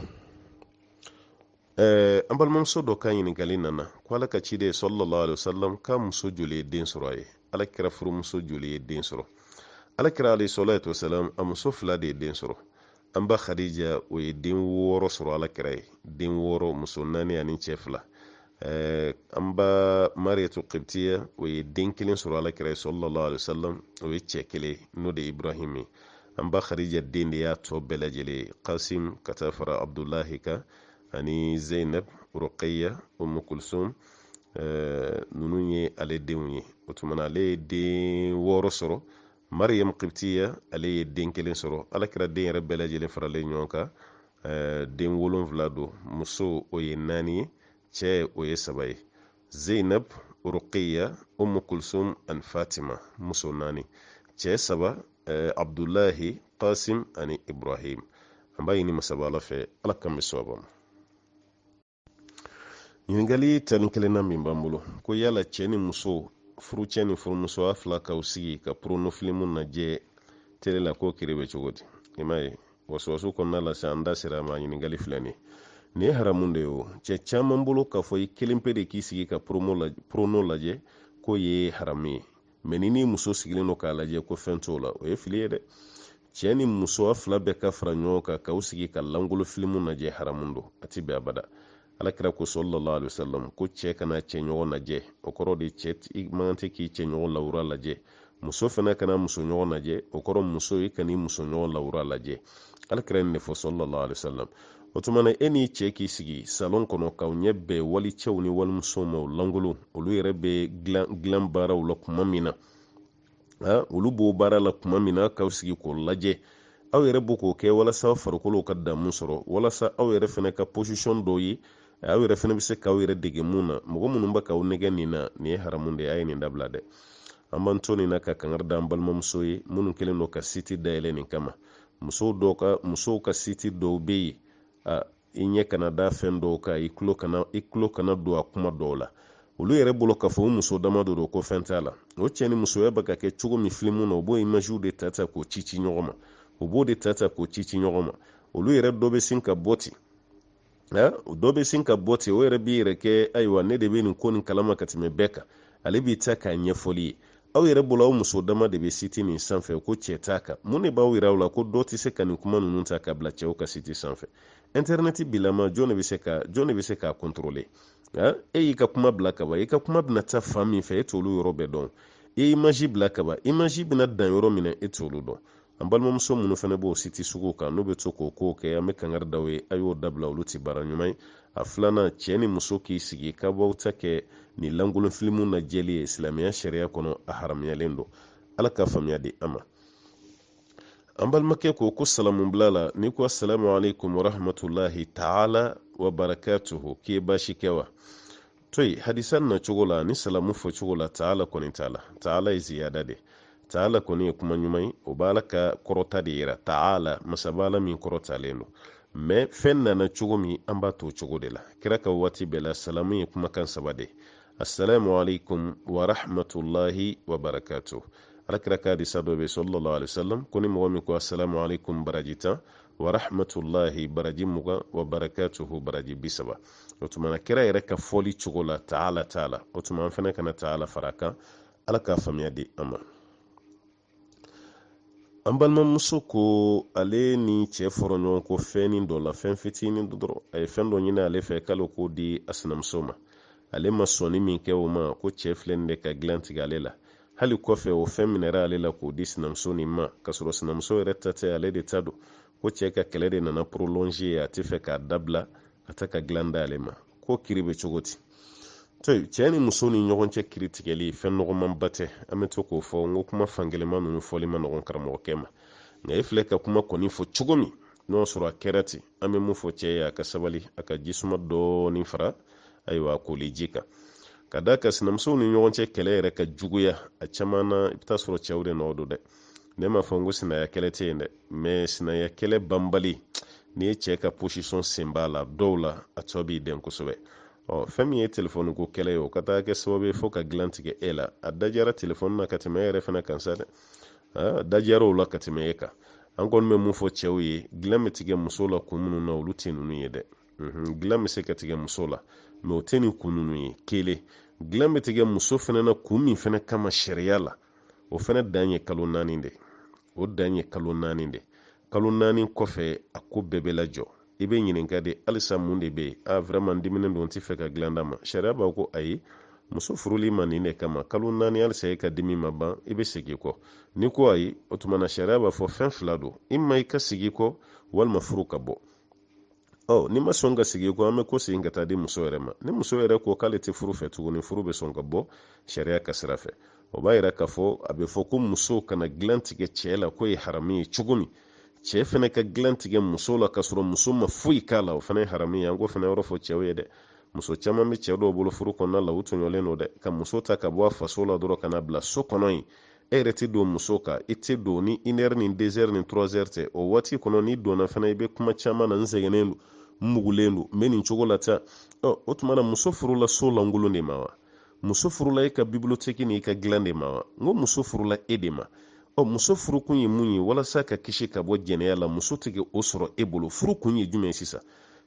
an balimamuso dɔ ka ɲininkali nana ko ala ka ciden sallallahu alaihi wasallam ka muso joli ye den sɔrɔ a ye ala kɛra furumuso joli ye den sɔrɔ ala kɛra alayhi salatu wasalam a muso fila de ye den sɔrɔ an ba khadija o ye den 6 sɔrɔ ala kɛra ye den 6 muso 4 ani cɛ 2 an ba mariyatu qibtiya o ye den 1 sɔrɔ ala kɛra ye sallallahu alaihi wasallam o ye cɛ 1 n'o de ibrahim ye an ba khadija den de y'a tɔ bɛɛ lajɛlen qasim ka taa fara abdullahi kan ani zainab ruqayya kulsum ninnu ye ale denw ye o tuma na ale ye den 6 sɔrɔ Maryam Qibtiya ale ye den 1 sɔrɔ ala kɛra den yɛrɛ bɛɛ lajɛlen faralen ɲɔgɔn kan den 7 don muso o ye 4 ye cɛ o ye 3 ye Zainab Ruqayya Kulsum ani Fatima muso 4 cɛ 3 Abdullahi Qasim ani Ibrahim an b'a ɲini masaba ala fɛ ala kan bɛ sababa ma ɲininkali tani kelenna min b'an bolo ko yala cɛ ni muso furu cɛ ni furumuso a fila k'aw sigi ka pornofilimu lajɛ tele la ko kiri bɛ cogo di i m'a ye wasu kɔnɔna la sisan an da sera ma ɲininkali filɛ nin ye haramu de ye o cɛ caman bolo k'a fɔ i kelen pe de k'i sigi ka porno lajɛ ko ye haramu ye mɛ ni muso sigilen don k'a lajɛ ko fɛn t'o la o ye fili ye dɛ cɛ ni muso a fila bɛɛ ka fara ɲɔgɔn kan k'aw sigi ka langolo filimu lajɛ haramu don a ti bɛn abada ala kira ko sallallahu alaihi wasallam ko cɛ kana cɛ ɲɔgɔn lajɛ o kɔrɔ de cɛ man tɛ k'i cɛ ɲɔgɔn lawura lajɛ muso fana kana muso ɲɔgɔn lajɛ o kɔrɔ muso i kan'i muso ɲɔgɔn lawura lajɛ ala kira nin de fɔ sallallahu alaihi wasallam o tuma na e ni cɛ k'i sigi salon kɔnɔ k'aw ɲɛ bɛɛ wali cɛw ni walimusow ma o langolo olu yɛrɛ bɛ dilan baaraw la kuma min na olu b'o baara la kuma min na k'aw sigi k'o lajɛ aw yɛrɛ b'o k'o kɛ walasa farikolo ka damu sɔrɔ walasa aw yɛrɛ fana ka position dɔw ye aw yɛrɛ fana bɛ se k'aw yɛrɛ dege mun na mɔgɔ minnu bɛ k'aw nɛgɛ nin na nin ye haramu de ye a ye nin dabila dɛ an b'an to nin na ka kangari da an balimamuso ye minnu kɛlen don ka siti dayɛlɛ nin kama musow ka siti dɔw bɛ yen i ɲɛ kana da fɛn dɔw kan i tulo kana don a kuma dɔw la olu yɛrɛ bolo k'a fɔ o muso dama don ko fɛn t'a la o cɛ ni musoya bɛ ka kɛ cogo min filimu na o b'o imajiw de ta k'o ci ɲɔgɔn ma o b'o de ta k'o ci ɲɔgɔn ma olu yɛrɛ dɔ bɛ sin ka bɔ ten dɔ bɛ sin ka bɔ ten o yɛrɛ b'i yɛrɛ kɛ ayiwa ne de bɛ nin ko nin kalama ka tɛmɛ bɛɛ kan ale b'i ta k'a ɲɛfɔli ye aw yɛrɛ bolo aw muso dama de bɛ siti nin sanfɛ ko cɛ t'a kan mun de b'aw yira aw la ko dɔ tɛ se ka nin kuma ninnu ta ka bila cɛw ka siti sanfɛ internet bilama jɔn de bɛ se k'a contrôler e y'i ka kuma bila ka ban i ka kuma bɛna taa fan min fɛ e t'olu yɔrɔ bɛɛ dɔn i ye image bila ka ban image bɛna dan yɔrɔ min na e t'olu dɔn an balimamuso minnu fana b'o siti sugu kan n'u bɛ to k'o ko kɛ an bɛ kangari da u ye a y'o dabila olu tɛ baara ɲuman ye a filanan cɛ ni muso k'i sigi ka b'aw ta kɛ nin langolon filimu lajɛli ye silamɛya sariya kɔnɔ a haramuyalen don ala ka faamuya di an ma an balimakɛ ko salamu bila la ni ko assalamu alaikum wa rahmatullahi ta'ala wa barakatuhu k'i ye baasi kɛ wa to yi hadisan na cogo la ni salamu fɔ cogo la ta'ala kɔni t'a la ta'ala ye ziyada de ta'ala kɔni ye kuma ɲuman ye o b'a la ka kɔrɔta de yira ta'ala masabala min kɔrɔtalen don mɛ fɛn nana cogo min an b'a to cogo de la kira ka waati bɛɛ la salamu ye kumakan 3 de assalamu alaikum wa rahmatullahi wa barakatuh ala kira ka hadisa dɔ bɛ sallallahu alaihi wasallam ko ni mɔgɔ min ko assalamu alaikum baraji 10 wa rahmatullahi baraji 20 wa barakatuhu baraji 30 o tuma na kira yɛrɛ ka fɔli cogo la ta'ala o tuma an fana kana ta'ala fara kan ala ka faamuya di an ma an balimamuso ko ale ni cɛ fɔra ɲɔgɔn ko fɛnin dɔ la fɛn fitinin dɔrɔn a ye fɛn dɔ ɲini ale fɛ k'ale k'o di a sinamuso ma ale ma sɔnni min kɛ o ma ko cɛ filɛ nin de ka dilan tigɛ ale la hali kɔfɛ o fɛn minɛra ale la k'o di sinamuso nin ma k'a sɔrɔ sinamuso yɛrɛ ta tɛ ale de ta don ko cɛ ka kɛlɛ de nana prolonger a tɛ fɛ k'a dabila a tɛ ka dilan d'ale ma ko kiri bɛ cogo di to cɛ ni muso ni ɲɔgɔn cɛ kiri tigɛli fɛn nɔgɔmanba tɛ an bɛ to k'o fɔ n ko kuma fankelen ninnu fɔli ma nɔgɔn karamɔgɔkɛ ma nka e filɛ ka kuma kɔni fɔ cogo min n'o sɔrɔ a kɛra ten an bɛ mun fɔ cɛ ye a ka sabali a ka jisuma dɔɔni fara ayiwa a koli ji kan ka da ka sinamusow ni ɲɔgɔn cɛ kɛlɛ yɛrɛ ka juguya a caman na i bɛ taa sɔrɔ cɛw de nɔ don dɛ ne ma fɔ n ko sinaya kɛlɛ tɛ yen dɛ mais sinaya kɛlɛ banbali n'i ye cɛ ka position sen b'a la dɔw la a tɔ b'i dɛn kosɛbɛ fɛn min ye telefɔni ko kɛlɛ ye o ka taa kɛ sababu ye fo ka dilan tigɛ e la a dajara telefɔni na ka tɛmɛ e yɛrɛ fana kan sa dɛ dajara o la ka tɛmɛ e kan an kɔni bɛ mun fɔ cɛw ye dilan bɛ tigɛ muso la kun minnu na olu tɛ ninnu ye dɛ dilan bɛ se ka tigɛ muso la mɛ o tɛ nin kun ninnu ye kelen dilan bɛ tigɛ muso fana na kun min fana kama sariya la o fana dan ye kalo 4 de o dan ye kalo 4 de kalo 4 kɔfɛ a ko bɛɛ bɛ lajɔ i bɛ ɲininka de halisa mun de bɛ yen vraiment diminen don tɛ fɛ ka dilan d'a ma sariya b'a ko ayi muso furuli ma nin de kama kalo 4 halisa e ka dimi ma ban i bɛ segin kɔ ni ko ayi o tuma na sariya b'a fɔ fɛn fila don i ma i ka segin kɔ walima furu ka bɔ ni ma sɔn ka segin kɔ an bɛ ko segin ka taa di muso yɛrɛ ma ni muso yɛrɛ ko k'ale tɛ furu fɛ tuguni furu bɛ sɔn ka bɔ sariya ka sira fɛ o b'a yira k'a fɔ a bɛ fɔ ko muso kana dilan tigɛ cɛ la ko ye haramu ye cogo min cɛ fana ka dilan tigɛ muso la ka sɔrɔ muso ma foyi k'a la o fana ye haramu ye an ko fana yɔrɔ fɔ cɛw ye dɛ muso caman bɛ cɛ dɔw bolo furu kɔnɔna la u tɔɲɔlen don dɛ ka muso ta ka bɔ a faso la dɔrɔn ka na bila so kɔnɔ yen e yɛrɛ tɛ don muso kan i tɛ don ni 1 heure ni 2 heures ni 3 heures tɛ o waati kɔnɔ n'i donna fana i bɛ kuma caman na n sɛgɛnnen don n mugulen don n bɛ nin cogo la ta o tuma na muso furula so lankolon de ma wa muso furula e ka bibliothéque ni ka dilan de ma wa n ko muso furula e de ma muso furu kun ye mun ye walasa ka kisi ka bɔ jɛnɛya la muso tigɛ o sɔrɔ e bolo furu kun ye jumɛn sisan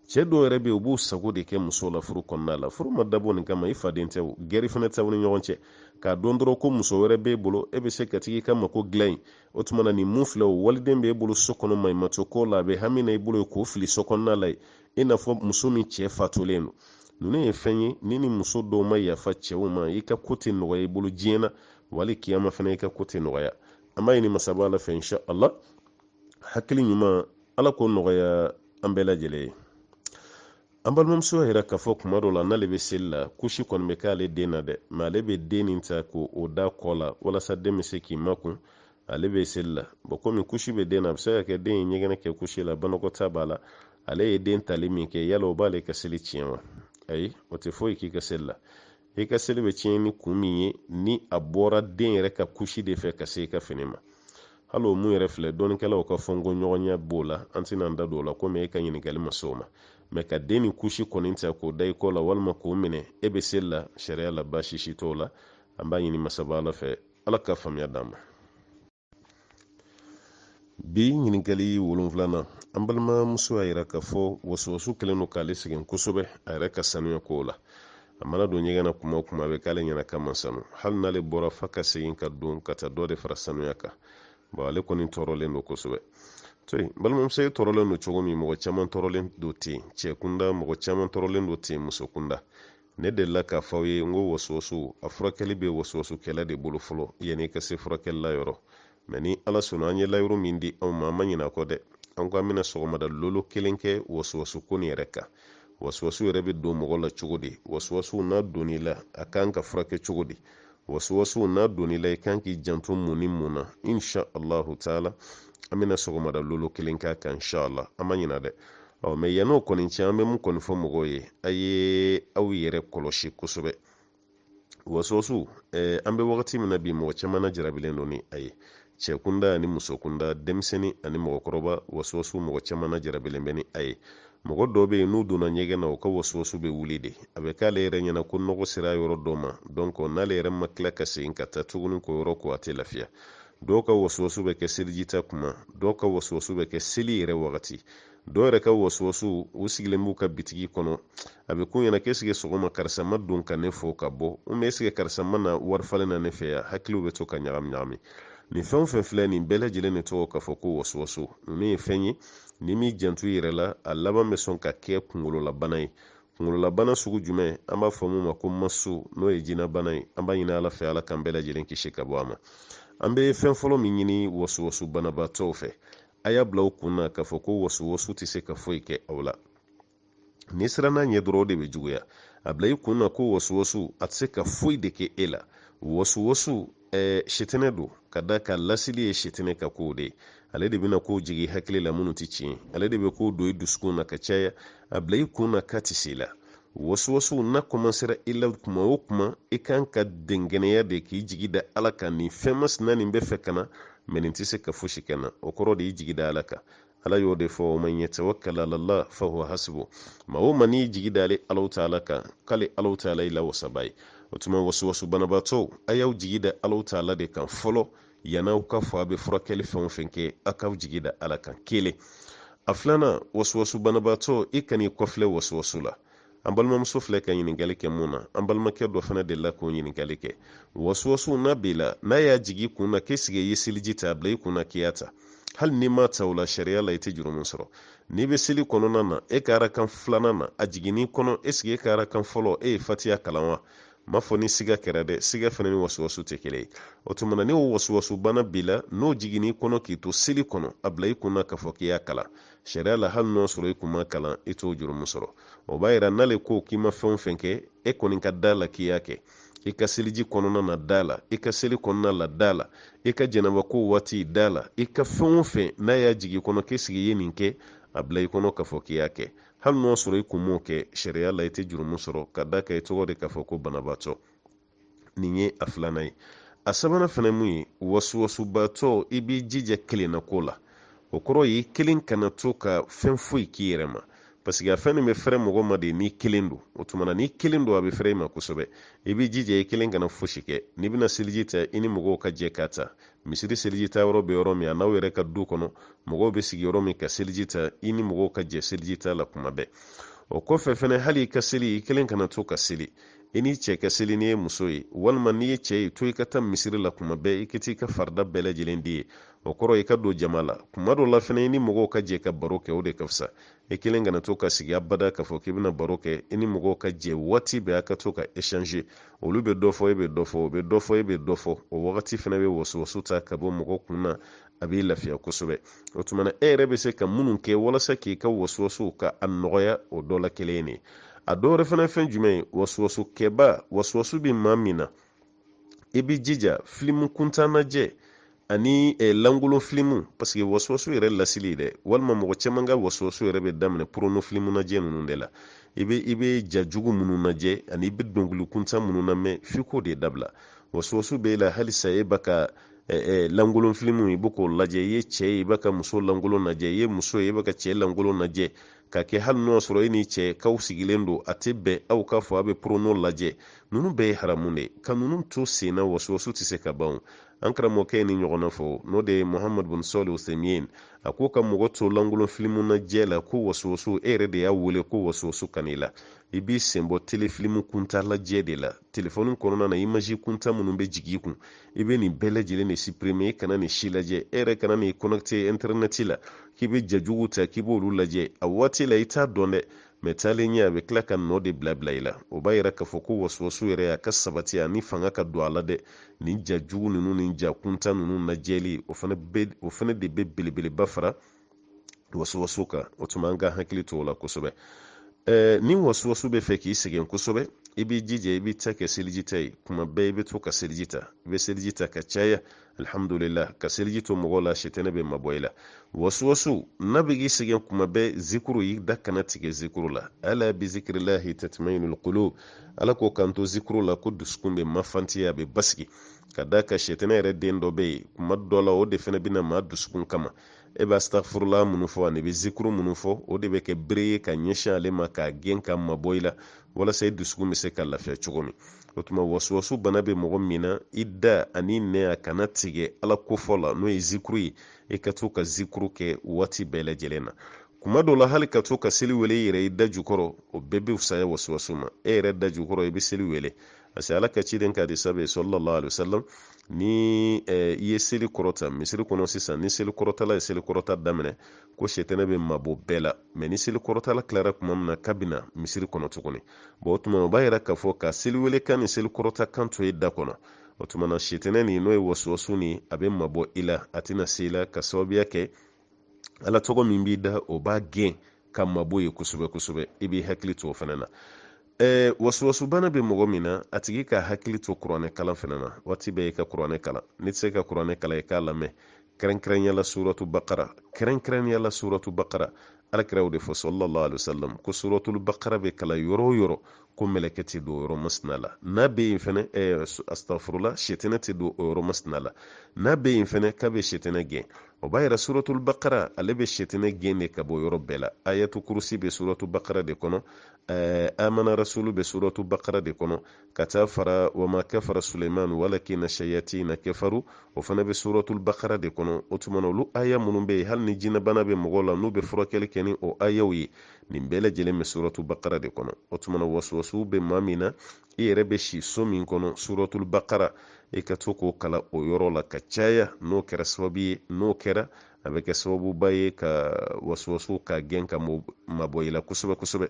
cɛ dɔw yɛrɛ bɛ yen u b'u sago de kɛ muso la furu kɔnɔna la furu ma dabɔ nin kama i faden tɛ o gɛri fana tɛw ni ɲɔgɔn cɛ k'a dɔn dɔrɔn ko muso wɛrɛ b'e bolo e bɛ se ka tigi ka mako dilan yen o tuma na nin mun filɛ o waliden b'e bolo so kɔnɔ maɲumatɔ ko la a bɛ hami na i bolo k'o fili so kɔnɔna la yen i n'a fɔ muso min cɛ fatulen don ninnu ye fɛn ye ni muso dɔw ma yafa cɛw ma i ka ko tɛ nɔgɔya i bolo diɲɛ na wali kiyama fana i ka ko tɛ nɔgɔya an b'a ɲini masaba ala fɛ insha Allah hakili ɲuman ala k'o nɔgɔya an bɛɛ lajɛlen ye an balimamuso yɛrɛ k'a fɔ kuma dɔ la n'ale bɛ seli la kusi kɔni bɛ k'ale den na dɛ mɛ ale bɛ den nin ta k'o da kɔ la walasa den bɛ se k'i makun ale bɛ seli la komi kusi bɛ den na a bɛ se ka kɛ den ye ɲɛgɛnɛ kɛ kusi la banakɔtaa b'a la ale ye den tali min kɛ yala o b'ale ka seli tiɲɛ wa ayi o tɛ foyi k'i ka seli la i ka seli bɛ tiɲɛ ni kun min ye ni a bɔra den yɛrɛ ka kusi de fɛ ka se i ka fini ma hali o mun yɛrɛ filɛ dɔɔnikɛlaw ka fɔ ko ɲɔgɔnya b'o la an tɛna an da don o la komi e ka ɲininkali ma se o ma mɛ ka den ni kusi kɔni ta k'o da i kɔ la walima k'o minɛ e bɛ seli la sariya la baasi si t'o la an b'a ɲini masaba ala fɛ ala ka faamuya d'an ma bi ɲininkali 7 an balimamuso y'a yira k'a fɔ wasuwasu kɛlen don k'ale sɛgɛn kosɛbɛ a yɛrɛ ka sanuya kow la a mana don ɲɛgɛn na kuma o kuma a bɛ k'ale ɲɛna k'a ma sanu hali n'ale bɔra fa ka segin ka don ka taa dɔ de fara sanuya kan ale kɔni tɔɔrɔlen don kosɛbɛ balimamuso ye tɔɔrɔlen don cogo min mɔgɔ caman tɔɔrɔlen don ten cɛ kunda mɔgɔ caman tɔɔrɔlen don ten muso kunda ne delila k'a fɔ aw ye n ko wasuwasu a furakɛli bɛ wasuwasu kɛlɛ de bolo fɔlɔ yanni ka se furakɛli la yɔrɔ mɛ ni ala sɔnna an ye layuru min di anw ma an ma ɲinɛ a kɔ dɛ an ko an bɛna sɔgɔmada lolo kelen kɛ wasuwasu ko nin yɛrɛ kan wasuwasu yɛrɛ bɛ don mɔgɔ la cogo di wasuwasu n'a donn'i la a kan ka furakɛ cogo di wasuwasu n'a donn'i la i kan k'i janto mun ni mun na insha allahu taala an bɛna sɔgɔmada lolo kelen k'a kan insha Allah an ma ɲinɛ dɛ mɛ yan'o kɔni cɛ an bɛ mun kɔni fɔ mɔgɔw ye a ye aw yɛrɛ kɔlɔsi kosɛbɛ wasuwasu an bɛ wagati min na bi mɔgɔ caman na jarabilen don ni a ye cɛ kunda ani muso kunda denmisɛnnin ani mɔgɔkɔrɔba wasuwasu mɔgɔ caman na jarabilen bɛ ni a ye mɔgɔ dɔw bɛ yen n'u donna ɲɛgɛn na u ka wasuwasu bɛ wuli de a bɛ k'ale yɛrɛ ɲɛna ko nɔgɔ sera yɔrɔ dɔ ma donc n'ale yɛrɛ ma tila ka segin ka taa tuguni k'o yɔrɔ ko a tɛ lafiya dɔw ka wasuwasu bɛ kɛ selijita kuma dɔw ka wasuwasu bɛ kɛ seli yɛrɛ wagati dɔw yɛrɛ ka wasuwasu u sigilen b'u ka bitigi kɔnɔ a bɛ kun ɲɛna k'esige sɔgɔma karisa ma don ka ne fo ka bɔ mɛ esige karisa ma na wari falen na ne fɛ yan hakiliw bɛ to ka ɲagami ɲagami nin fɛn o fɛn filɛ nin bɛɛ lajɛlen de tɔgɔ k'a fɔ ko wasuwasu ninnu ye fɛn ye ni min janto i yɛrɛ la a laban bɛ sɔn ka kɛ kunkololabana ye kunkololabana sugu jumɛn an b'a fɔ mun ma ko masu n'o ye jinabana ye an b'a ɲini ala fɛ ala k'an bɛɛ lajɛlen kisi ka bɔ a ma an bɛ fɛn fɔlɔ min ɲini wasuwasu banabaatɔw fɛ a y'a bila u kunna k'a fɔ ko wasuwasu tɛ se ka foyi kɛ aw la. N'i siranna ɲɛ dɔrɔn o de bɛ juguya. A bila i kunna ko wasuwasu a tɛ se ka foyi de kɛ e la. Wasuwasu shitɛnɛ don, ka da ka lasili ye shitɛnɛ ka kow de ye. Ale de bɛna kow jigi hakili la minnu tɛ tiɲɛ. Ale de bɛ kow don i dusukun na ka caya, a bila i kunna k'a tɛ se la. Wasuwasu n'a commencera i la kuma o kuma, i kan ka dengɛnɛya de k'i jigi da Ala kan. Nin fɛn masina nin bɛ fɛ ka na, mais nin tɛ se ka fosi kɛ na. O kɔrɔ de y'i jigi da Ala kan. Ala y'o de fɔ, man yatawakkal ala Allah fa huwa hasbuh. Ma o ma n'i jigi da Alahu Taala kan, k'ale Alahu Taala y'i lawasaba ye. O tuma wasuwasu banabaatɔw, a y'aw jigi da Alahu Taala de kan fɔlɔ, yan'aw ka fɔ a bɛ furakɛli fɛn o fɛn kɛ, a k'aw jigi da Ala kan kelen. A filanan, wasuwasu banabaatɔ, i kan'i kɔfilɛ wasuwasu la. An balimamuso filɛ ka ɲininkali kɛ mun na, an balimakɛ dɔ fana delila k'o ɲininkali kɛ. Wasuwasu n'a b'i la, n'a y'a jigi i kun na k'e sigi i ye seliji ta, a bila i kun na k'i y'a ta. Hali n'i ma ta o la sariya la i tɛ juru min sɔrɔ. N'i bɛ seli kɔnɔna na, e ka arakan filanan na, a jiginni kɔnɔ, e ka arakan fɔlɔ e ye fatiya kalan wa? M'a fɔ ni siga kɛra dɛ, siga fana ni wasuwasu tɛ kelen ye. O tuma na ni wasuwasu bana b'i la, n'o jiginni kɔnɔ k'i to seli kɔnɔ, a bila i kun na k'a fɔ k'i y'a kalan. Sariya la hali n'o sɔrɔ i kun ma kalan, i t'o juru min sɔrɔ. O b'a yira n'ale ko k'i ma fɛn o fɛn kɛ, e kɔni ka da la k'i y'a kɛ. I ka seliji kɔnɔna na da la, i ka seli kɔnɔna la da la, i ka jɛnɛba ko waati da la, i ka fɛn o fɛn n'a y'a jigi kɔnɔ k'i sigi ye nin kɛ, a bila i kɔnɔ k'a fɔ k'i y'a kɛ. Hali n'o sɔrɔ i kun m'o kɛ, sariya la i tɛ juru min sɔrɔ, ka da kan i tɔgɔ de k'a fɔ ko banabaatɔ. Nin ye a filanan ye. A sabanan fana mun ye, wasuwasubaatɔ, i b'i jija kelenna ko la. O kɔrɔ ye kelen kana to ka fɛn foyi k'i yɛrɛ ma. Parce que a fɛn nin bɛ fɛrɛ mɔgɔ ma de n'i kelen don. O tuma na n'i kelen don a bɛ fɛrɛ i ma kosɛbɛ. I b'i jija i kelen kana fosi kɛ. N'i bɛna seliji ta, i ni mɔgɔw ka jɛ k'a ta. Misiri seliji ta yɔrɔ bɛ yɔrɔ min, a n'aw yɛrɛ ka du kɔnɔ, mɔgɔw bɛ sigi yɔrɔ min ka seliji ta, i ni mɔgɔw ka jɛ seliji ta la kuma bɛɛ. O kɔfɛ fɛnɛ hali i ka seli, i kelen kana to ka seli. I n'i cɛ ka seli n'i ye muso ye, walima n'i ye cɛ ye, to i ka taa misiri la kuma bɛɛ, i ka t'i ka farida bɛɛ lajɛlen di ye. O kɔrɔ i ka don jama la. Kuma dɔw la fɛnɛ i ni mɔgɔw ka jɛ ka baro kɛ, o de ka fisa. I kelen kana to ka sigi abada k'a fɔ k'i bɛna baro kɛ, i ni mɔgɔw ka jɛ waati bɛɛ a ka to ka échanger. Olu bɛ dɔ fɔ, e bɛ dɔ fɔ, o bɛ dɔ fɔ, e bɛ dɔ fɔ. O wagati fɛnɛ bɛ wasuwasu ta ka bɔ mɔgɔ kun na, a b'i lafiya kosɛbɛ. O tuma na e yɛrɛ bɛ se ka minnu kɛ walasa k'i ka wasuwasu ka a nɔgɔya, o dɔ la kelen ye. A dɔw yɛrɛ fɛnɛ fɛn jumɛn ye, wasuwasu kɛba, wasuwasu bɛ maa min na, i b'i jija filimu kuntan lajɛ ani langolon filimu, parce que wasuwasu yɛrɛ lasili dɛ, walima mɔgɔ caman ka wasuwasu yɛrɛ bɛ daminɛ porno filimu lajɛ ninnu de la. I bɛ ja jugu minnu lajɛ ani i bɛ dɔnkili kuntan minnu lamɛn, f'i k'o de dabila. Wasuwasu b'e la halisa e b'a ka langolon filimu i bɛ k'o lajɛ, i ye cɛ ye i b'a ka muso langolon lajɛ, i ye muso ye i b'a ka cɛ langolon lajɛ, ka kɛ hali n'o sɔrɔ e ni cɛ k'aw sigilen don, a tɛ bɛn aw k'a fɔ a bɛ porno lajɛ. Ninnu bɛɛ ye haramu de ye. Ka ninnu to sen na, wasuwasu tɛ se ka ban. An karamɔgɔkɛ ye ni ɲɔgɔnna fɔ, n'o de ye Muhamad bin Sɔlih Uthaymin, a ko ka mɔgɔ to langolon filimu lajɛ la ko wasuwasu, e yɛrɛ de y'a wele ko wasuwasu kan'i la. I b'i sen bɔ telefilimu kuntan lajɛ de la. Telefɔni kɔnɔna na image kuntan minnu bɛ jigin i kun, i bɛ nin bɛɛ lajɛlen de supprimer, i kana nin si lajɛ, e yɛrɛ kana nin connecter internet la, k'i bɛ ja jugu ta k'i b'olu lajɛ. A waati la i t'a dɔn dɛ, mais taalen ɲɛ a bɛ tila ka nɔ de bila i la. O b'a yira k'a fɔ ko wasuwasu yɛrɛ a ka sabati, a ni fanga ka don a la dɛ. Nin ja jugu ninnu ni ja kuntan ninnu lajɛli, o fana de bɛ belebeleba fara wasuwasu kan. O tuma an ka hakili to o la kosɛbɛ. Ni wasuwasu bɛ fɛ k'i sɛgɛn kosɛbɛ, i b'i jija i b'i ta kɛ seliji ta ye. Kuma bɛɛ i bɛ to ka seliji ta, i bɛ seliji ta ka caya. Alhamdulillah, ka seliji to mɔgɔw la, sitɛnɛ bɛ mabɔ i la. Wasuwasu n'a bɛ k'i sɛgɛn kuma bɛɛ, zikuru, i da kana tigɛ zikuru la. Ala bi zikrillahi tatma'innul qulub. Ala ko kan to zikuru la ko dusukun bɛ mafantiya, a bɛ basigi. Ka da ka sitɛnɛ yɛrɛ den dɔ bɛ yen, kuma dɔ la o de fana bɛna maa dusukun kama. E bɛ astaghfirullah minnu fɔ ani bɛ zikuru minnu fɔ, o de bɛ kɛ bere ye ka ɲɛsin ale ma, k'a gɛn ka mabɔ i la, walasa i dusukun bɛ se ka lafiya cogo min. O tuma wasuwasu bana bɛ mɔgɔ min na, i da ani nɛ a kana tigɛ ala kofɔ la, n'o ye zikuru ye. I ka to ka zikuru kɛ waati bɛɛ lajɛlen na. Kuma dɔw la hali ka to ka seli wele i yɛrɛ, i da jukɔrɔ, o bɛɛ bɛ fisaya wasuwasu ma. E yɛrɛ da jukɔrɔ i bɛ seli wele. Parce que ala ka ciden ka di sabe sallallahu alaihi wasallam, ni i ye seli kɔrɔta misiri kɔnɔ sisan, ni seli kɔrɔtala ye seli kɔrɔta daminɛ, ko sitɛnɛ bɛ mabɔ bɛɛ la. Mais ni seli kɔrɔtala tilara kuma min na, k'a bɛna misiri kɔnɔ tuguni. Bon o tuma o b'a yira k'a fɔ ka seli wele kan ni seli kɔrɔta kan to i da kɔnɔ. O tuma na sitɛnɛ nin n'o ye wasuwasu ni, a bɛ mabɔ i la, a tɛna se i la, ka sababuya kɛ ala togo min b'i da o b'a gɛn ka mabɔ ye kosɛbɛ kosɛbɛ i b'i hakili to o fana na wasuwasu bana bɛ mɔgɔ min na a tigi ka hakili to kuranɛ kalan fana na waati bɛɛ i ka kuranɛ kalan ni tɛ se ka kuranɛ kalan i k'a lamɛn kɛrɛnkɛrɛnyala suratu bakara kɛrɛnkɛrɛnyala suratu bakara alakira o de fɔ sallallahu alaihi wasallam ko suratul bakara bɛ kalan yɔrɔ o yɔrɔ ko mɛlɛkɛ tɛ don o yɔrɔ masina la n'a bɛ yen fɛnɛ astafurula shetɛnɛ tɛ don o yɔrɔ masina la n'a bɛ yen fɛnɛ k'a bɛ shetɛnɛ gɛn o b'a yira suratul bakara ale bɛ shetɛnɛ gɛn de ka bɔ yɔrɔ bɛɛ la ayatu kurusi bɛ suratu bakara de kɔnɔ amana rasulu bɛ suratu bakara de kɔnɔ ka taa fara wa ma kafara suleiman walakina shayatina kafaru o fana bɛ suratul bakara de kɔnɔ o tuma na olu aya minnu bɛ yen hali ni jinɛbana bɛ mɔgɔw la n'u bɛ furakɛli kɛ ni o ayaw ye nin bɛɛ lajɛlen bɛ suratu bakara de kɔnɔ o tuma na wasuwasuw bɛ maa min na i yɛrɛ bɛ si so min kɔnɔ suratul bakara i ka to k'o kalan o yɔrɔ la ka caya n'o kɛra sababu ye n'o kɛra a bɛ kɛ sababuba ye ka wasuwasuw ka gɛn ka mabɔ i la kosɛbɛ kosɛbɛ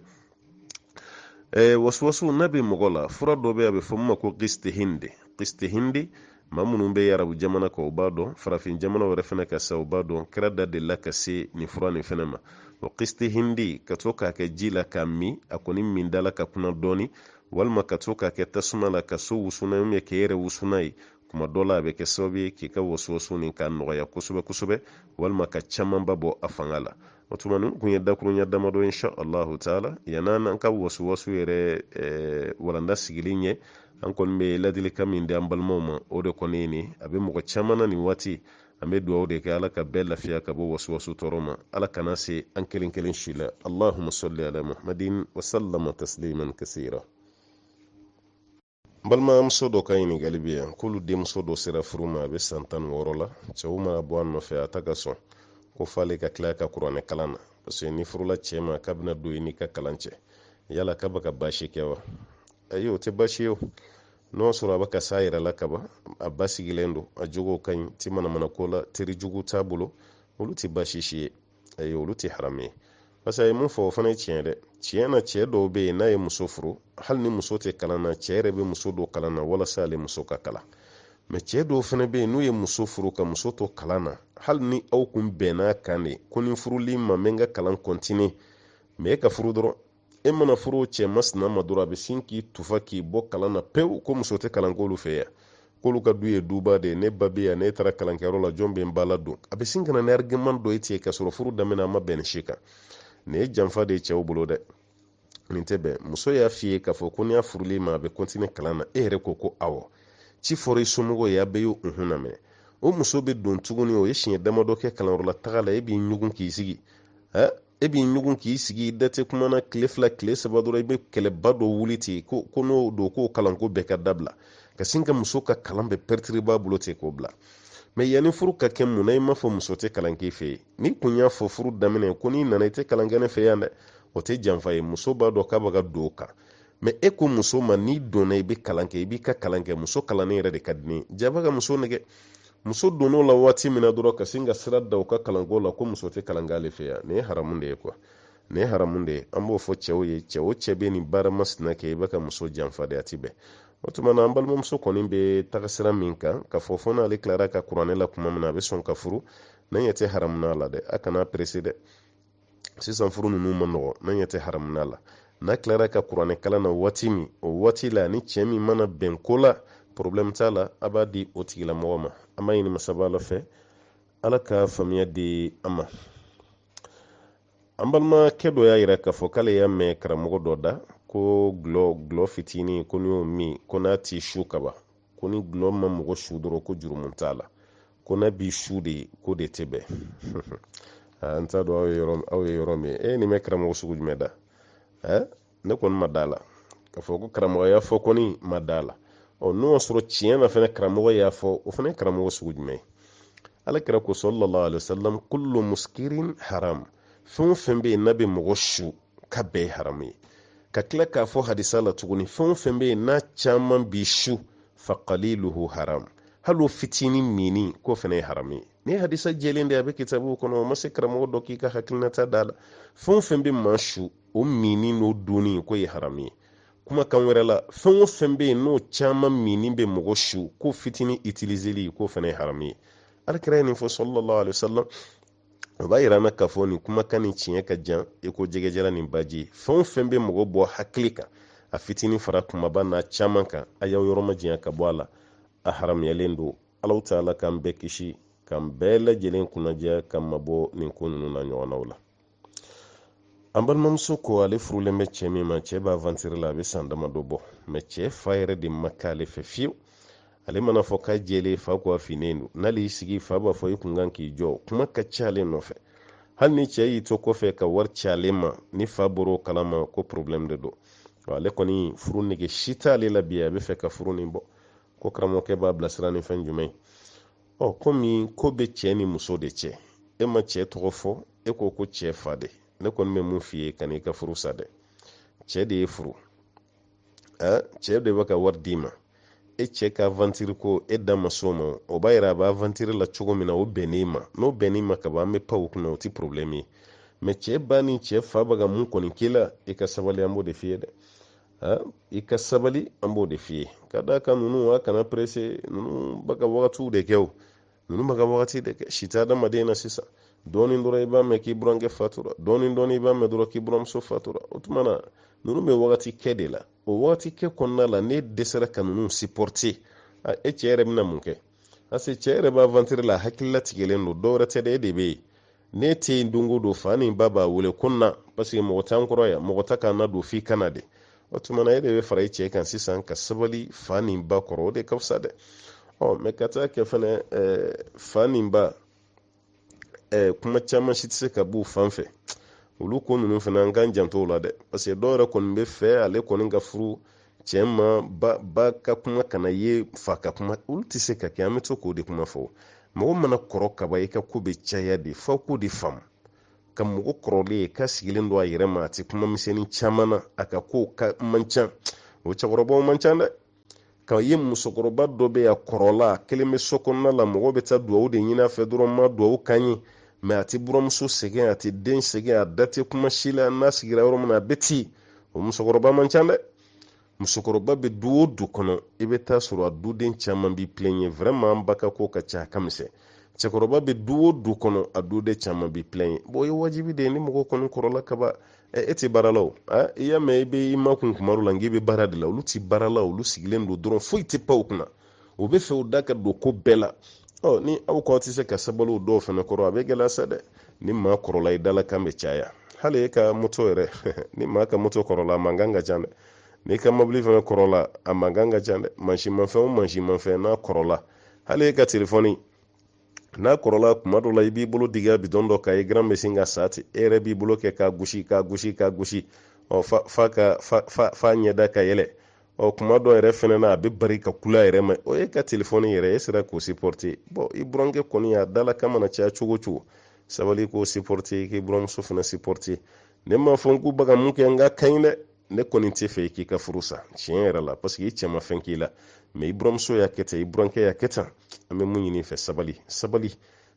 wasuwasu n'a bɛ mɔgɔ la fura dɔ bɛ a bɛ fɔ min ma ko qistihindi maa minnu bɛ arabu jamana kan o b'a dɔn farafin jamana wɛrɛ fana ka sa o b'a dɔn kira da delila ka se nin fura nin fana ma o qistihindi ka to k'a kɛ ji la k'a min a kɔni min dala ka kunna dɔɔni walima ka to k'a kɛ tasuma la ka so wusuna k'e yɛrɛ wusuna ye kuma dɔ la a bɛ kɛ sababu ye k'i ka wasuwasu nin k'a nɔgɔya kosɛbɛ kosɛbɛ walima ka camanba bɔ a fanga la o tuma nin kun ye dakurunya damadɔ insha Allahu taala yan'an ka wasuwasu yɛrɛ walanda sigilen ɲɛ an kɔni bɛ ladilikan min di an balimaw ma o de kɔni ye nin a bɛ mɔgɔ caman na nin waati an bɛ dugawu de kɛ ala ka bɛɛ lafiya ka bɔ wasuwasu tɔɔrɔ ma ala kana se an kelen kelen si la Allahumma salli ala Muhammadin wa sallama tasliman kasira balimamuso dɔ ka ɲininkali bɛ yan k'olu denmuso dɔ sera furu ma a bɛ san 16 la cɛw mana bɔ a nɔfɛ a ta ka sɔn ko f'ale ka tila ka kuranɛ kalan na parce que ni furula cɛ ma k'a bɛna don i n'i ka kalan cɛ yala k'a bɛ ka baasi kɛ wa ayi o tɛ baasi ye o n'o sɔrɔ a bɛ ka s'a yɛrɛ la kaban a ba sigilen don a jogo ka ɲi ti manamana ko la teri jugu t'a bolo olu tɛ baasi si ye ayi olu tɛ haramu ye parce que a ye mun fɔ o fana ye tiɲɛ dɛ tiɲɛ na cɛ dɔw bɛ yen n'a ye muso furu hali ni muso tɛ kalan na cɛ yɛrɛ bɛ muso dɔw kalan na walasa ale muso ka kalan mɛ cɛ dɔw fana bɛ yen n'u ye muso furu ka muso to kalan na hali ni aw kun bɛnn'a kan de ko ni furuli ma n bɛ n ka kalan kɔntine mɛ e ka furu dɔrɔn e mana furu cɛ masina ma dɔrɔn a bɛ sin k'i tufa k'i bɔ kalan na pewu ko muso tɛ kalan k'olu fɛ yan k'olu ka du ye duba de ye ne ba bɛ yan ne taara kalankɛyɔrɔ la jɔn bɛ n ba la don a bɛ sin ka na ni argument dɔ ye ten ka sɔrɔ furu daminɛ a ma bɛn ni si kan nin ye janfa de ye cɛw bolo dɛ nin tɛ bɛn muso y'a f'i ye k'a fɔ ko n'i y'a furuli ma a bɛ continue kalan na e yɛrɛ ko awɔ ci fɔra i somɔgɔw ye a bɛɛ y'o unhun lamɛn o muso bɛ don tuguni o ye siɲɛ damadɔ kɛ kalanyɔrɔ la taga la e b'i ɲugun k'i sigi e b'i ɲugun k'i sigi i da tɛ kuma na tile 2 tile 3 dɔrɔn i bɛ kɛlɛba dɔ wuli ten ko n'o don k'o kalanko bɛɛ ka dabila ka sin ka muso ka kalan bɛɛ pɛrɛtiri b'a bolo ten k'o bila mɛ yanni furu ka kɛ mun na i m'a fɔ muso tɛ kalan k'i fɛ yen ni kun y'a fɔ furu daminɛ ko n'i nana i tɛ kalan kɛ ne fɛ yan dɛ o tɛ janfa ye muso b'a dɔn k'a bɛ ka don o kan mɛ e ko muso ma n'i donna i bɛ kalan kɛ i b'i ka kalan kɛ muso kalannen yɛrɛ de ka di ne ye jaba ka muso nɛgɛ muso donn'o la waati min na dɔrɔn ka sin ka sira da u ka kalanko la ko muso tɛ kalan k'ale fɛ yan nin ye haramu de ye kuwa nin ye haramu de ye an b'o fɔ cɛw ye cɛ o cɛ bɛ nin baara masina kɛ i bɛ ka muso janfa de a ti bɛn o tuma na an balimamuso kɔni bɛ tagasira min kan ka fɔ fɔ n'ale tilara ka kuranɛ la tuma min na a bɛ sɔn ka furu n'an ɲɛ tɛ haramu n'a la dɛ a kana perese dɛ sisan furu ninnu ma nɔgɔ n'an ɲɛ tɛ haramu n'a la n'a tilara ka kuranɛ kalan na waati min o waati la ni cɛ min mana bɛn ko la problème t'a la a b'a di o tigilamɔgɔ ma an b'a ɲini masaba ala fɛ ala ka faamuya di an ma an balimakɛ dɔ y'a yira k'a fɔ k'ale y'a mɛn karamɔgɔ dɔ da ko gulɔ fitinin ko n'i y'o min ko n'a t'i su kaban ko ni gulɔ ma mɔgɔ su dɔrɔn ko jurumu t'a la ko n'a b'i su de ko de tɛ bɛn n t'a dɔn aw ye yɔrɔ min nin bɛ karamɔgɔ sugu jumɛn da ne kɔni ma da la k'a fɔ ko karamɔgɔ y'a fɔ kɔni ma da la n'o y'a sɔrɔ tiɲɛ na fana karamɔgɔ y'a fɔ o fana ye karamɔgɔ sugu jumɛn ye alakira ko sallallahu alaihi wasallam kullu muskirin haram fɛn o fɛn bɛ yen n'a bɛ mɔgɔ su ka bɛɛ ye haramu ye ka tila k'a fɔ hadisa la tuguni fɛn o fɛn bɛ yen n'a caman b'i su fa qaliluhu haram hali o fitinin mini k'o fana ye haramu ye ni hadisa jɛlen de a bɛ kitabu kɔnɔ o ma se karamɔgɔ dɔ k'i ka hakilinata da la fɛn o fɛn bɛ maa su o mini n'o dunni k'o ye haramu ye kumakan wɛrɛ la fɛn o fɛn bɛ yen n'o caman mini bɛ mɔgɔ su k'o fitinin utiliseli k'o fana ye haramu ye alakira ye nin fɔ sallallahu alaihi wasallam o b'a yira na k'a fɔ nin kumakan ni tiɲɛ ka jan i ko jɛgɛjala nin baji fɛn o fɛn bɛ mɔgɔ bɔ hakili kan a fitinin fara kumaba n'a caman kan a y'aw yɔrɔ ma janya ka bɔ a la a haramuyalen don Alahu Taala k'an bɛɛ kisi k'an bɛɛ lajɛlen kunnadiya ka mabɔ nin ko ninnu na ɲɔgɔnnaw la. An balimamuso ko ale furulen bɛ cɛ min ma cɛ b'a aventure la a bɛ san damadɔ bɔ mais cɛ fa yɛrɛ de ma k'ale fɛ fiyewu. Ale mana fɔ k'a jɛlen fa ko a finnen don n'ale y'i sigi fa b'a fɔ i kun kan k'i jɔ kuma ka ca ale nɔfɛ hali ni cɛ y'i to kɔfɛ ka wari ci ale ma ni fa bɔr'o kalama ko problème de don ale kɔni furu nege si t'ale la bi a bɛ fɛ ka furu nin bɔ ko karamɔgɔkɛ b'a bilasira ni fɛn jumɛn ye komi ko bɛ cɛ ni muso de cɛ e ma cɛ tɔgɔ fɔ e ko ko cɛ fa de ne kɔni bɛ mun f'i ye ka n'i ka furu sa dɛ cɛ de ye furu cɛ de bɛ ka wari d'i ma e cɛ ka aventure ko e da ma so ma o b'a yira a b'a aventure la cogo min na o bɛnn'i ma n'o bɛnn'i ma ka ban an bɛ pa o kunna o ti problème ye mais cɛ ba ni cɛ fa bɛ ka mun kɔni k'i la i ka sabali an b'o de f'i ye dɛ i ka sabali an b'o de f'i ye ka d'a kan ninnu a kana presse ninnu bɛ ka wagatiw de kɛ o ninnu bɛ ka wagati de kɛ si tɛ adamaden na sisan dɔɔnin dɔrɔn i b'a mɛn k'i burankɛ fatura dɔɔnin dɔɔnin i b'a mɛn dɔrɔn k'i buramuso fatura o tuma na ninnu bɛ wagati kɛ de la o wagati kɛ kɔnɔna la ne dɛsɛra ka ninnu supporter e cɛ yɛrɛ bɛna mun kɛ parce que cɛ yɛrɛ b'a aventure la hakilila tigɛlen don dɔwɛrɛ tɛ dɛ e de bɛ yen ne tɛ yen don o don fa ni ba b'a wele ko na parce que mɔgɔ t'an kɔrɔ yan mɔgɔ ta k'an na don f'i kana de o tuma na e de bɛ fara i cɛ kan sisan ka sabali fa ni ba kɔrɔ o de ka fisa dɛ mais ka taa kɛ fana fa ni ba kuma caman si tɛ se ka b'u fan fɛ olu ko ninnu fana an k'an janto o la dɛ parce que dɔw yɛrɛ kɔni bɛ fɛ ale kɔni ka furu cɛ ma ba ka kuma kana ye fa ka kuma olu tɛ se ka kɛ an bɛ to k'o de kuma fɔ mɔgɔ mana kɔrɔ ka ban i ka ko bɛ caya de fo ko de faamu ka mɔgɔ kɔrɔlen ka sigilen don a yɛrɛ ma a tɛ kuma misɛnnin caman na a ka ko ka man ca o cɛkɔrɔbaw man ca dɛ ka ye musokɔrɔba dɔ bɛ yan kɔrɔla kelen bɛ so kɔnɔna la mɔgɔ bɛ taa dugawu de ɲini a fɛ dɔrɔn ma dugawu kan ye mais a tɛ buramuso sɛgɛn a tɛ den sɛgɛn a da tɛ kuma si la n'a sigira yɔrɔ min na a bɛ ti o musokɔrɔba man ca dɛ musokɔrɔba bɛ du o du kɔnɔ i bɛ taa sɔrɔ a duden caman b'i plaigner vraiment an ba ka ko ka ca a ka misɛn cɛkɔrɔba bɛ du o du kɔnɔ a duden caman b'i plaigner bon o ye wajibi de ye ni mɔgɔ kɔni kɔrɔla ka ban e tɛ baara la o i y'a mɛn i bɛ i ma kun kumaru la nk'i bɛ baara de la olu tɛ baara la olu sigilen don dɔrɔn foyi tɛ pan o kunna o bɛ fɛ o da ka don ko bɛɛ la ni aw k'aw tɛ se ka sabali o dɔw fana kɔrɔ a bɛ gɛlɛya sa dɛ ni maa kɔrɔla i dalakan bɛ caya hali e ka moto yɛrɛ ni maa ka moto kɔrɔla a mankan ka ca dɛ n'i ka mobili fana kɔrɔla a mankan ka ca dɛ mansimafɛn o mansimafɛn n'a kɔrɔla hali e ka telefɔni n'a kɔrɔla tuma dɔ la i b'i bolo digi a bidɔn dɔ kan i garan bɛ sin ka sa ten e yɛrɛ b'i bolo kɛ k'a gosi k'a gosi k'a gosi fa ɲɛda ka yɛlɛ kuma dɔ yɛrɛ fana na a bɛ bari ka kula yɛrɛ ma o ye ka telefɔni yɛrɛ e sera k'o supporter i burankɛ kɔni a dalakan mana caya cogo o cogo sabali k'o supporter k'i buramuso fana supporter ne m'a fɔ n k'u bɛ ka mun kɛ n ka kan ɲi dɛ ne kɔni tɛ fɛ i k'i ka furu sa tiɲɛ yɛrɛ la parce que i cɛ ma fɛn k'i la mais i buramuso y'a kɛ tan i burankɛ y'a kɛ tan an bɛ mun ɲini i fɛ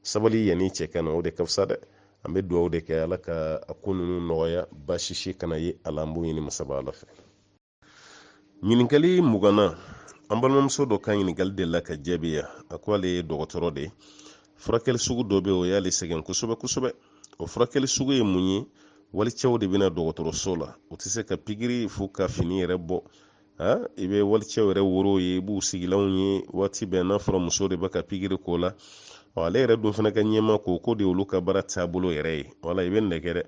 sabali yanni cɛ ka na o de ka fisa dɛ an bɛ dugawu de kɛ ala ka a ko ninnu nɔgɔya baasi si kana ye a la an b'o ɲini masaba ala fɛ ɲininkali 20 an balimamuso dɔ ka ɲininkali de la ka jaabi yan a ko ale ye dɔgɔtɔrɔ de ye furakɛli sugu dɔ bɛ o y'ale sɛgɛn kosɛbɛ kosɛbɛ o furakɛli sugu ye mun ye walicɛw de bɛna dɔgɔtɔrɔso la o tɛ se ka pikiri fo ka fini yɛrɛ bɔ i bɛ walicɛw yɛrɛ woro ye i b'u sigilanw ye waati bɛɛ n'a fɔra muso de bɛ ka pikiri k'o la ale yɛrɛ dun fana ka ɲɛma ko de olu ka baara taabolo yɛrɛ ye wala i bɛ nɛgɛ dɛ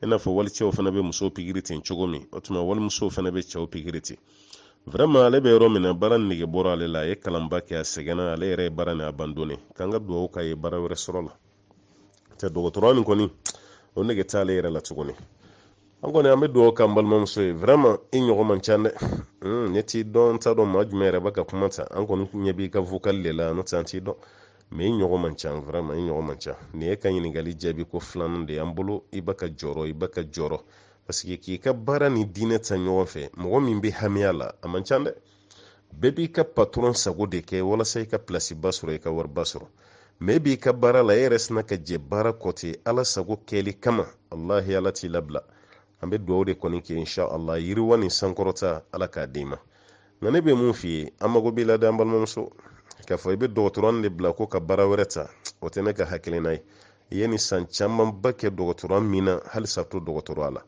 i n'a fɔ walicɛw fana bɛ muso pikiri ten cogo min o tuma walimusow fana bɛ cɛw pikiri ten vraiment ale bɛ yɔrɔ min na baara nege bɔra ale la a ye kalanba kɛ a sɛgɛnna ale yɛrɛ ye baara nin abandonné k'an ka dugawu k'a ye baara wɛrɛ sɔrɔ la tɛ dɔgɔtɔrɔya nin kɔni o nege t'ale yɛrɛ la tuguni an kɔni an bɛ dugawu k'an balimamuso ye vraiment i ɲɔgɔn man ca dɛ ne t'i dɔn n t'a dɔn maa jumɛn yɛrɛ bɛ ka kuma ta an kɔni ɲɛ b'i ka vocal de la n'o tɛ an t'i dɔn mais i ɲɔgɔn man ca vraiment i ɲɔgɔn man ca nin ye ka ɲininkali jaabi ko filanan de y'an bolo i bɛ ka jɔrɔ parce que k'i ka baara ni diinɛ ta ɲɔgɔn fɛ mɔgɔ min bɛ hamiya la a man ca dɛ bɛɛ b'i ka patron sago de kɛ walasa i ka place ba sɔrɔ i ka wari ba sɔrɔ mais b'i ka baara la e yɛrɛ sina ka jɛ baara kɔ ten ala sago kɛli kama wallahi ala t'i labila an bɛ dugawu de kɔni kɛ inshallah yiriwa ni sankɔrɔta ala k'a d'i ma nka ne bɛ mun f'i ye an mago b'i la dɛ an balimamuso k'a fɔ i bɛ dɔgɔtɔrɔ de bila ko ka baara wɛrɛ ta o tɛ ne ka hakilina ye yani san caman ba kɛ dɔgɔtɔrɔ min na halisa to dɔgɔtɔrɔ la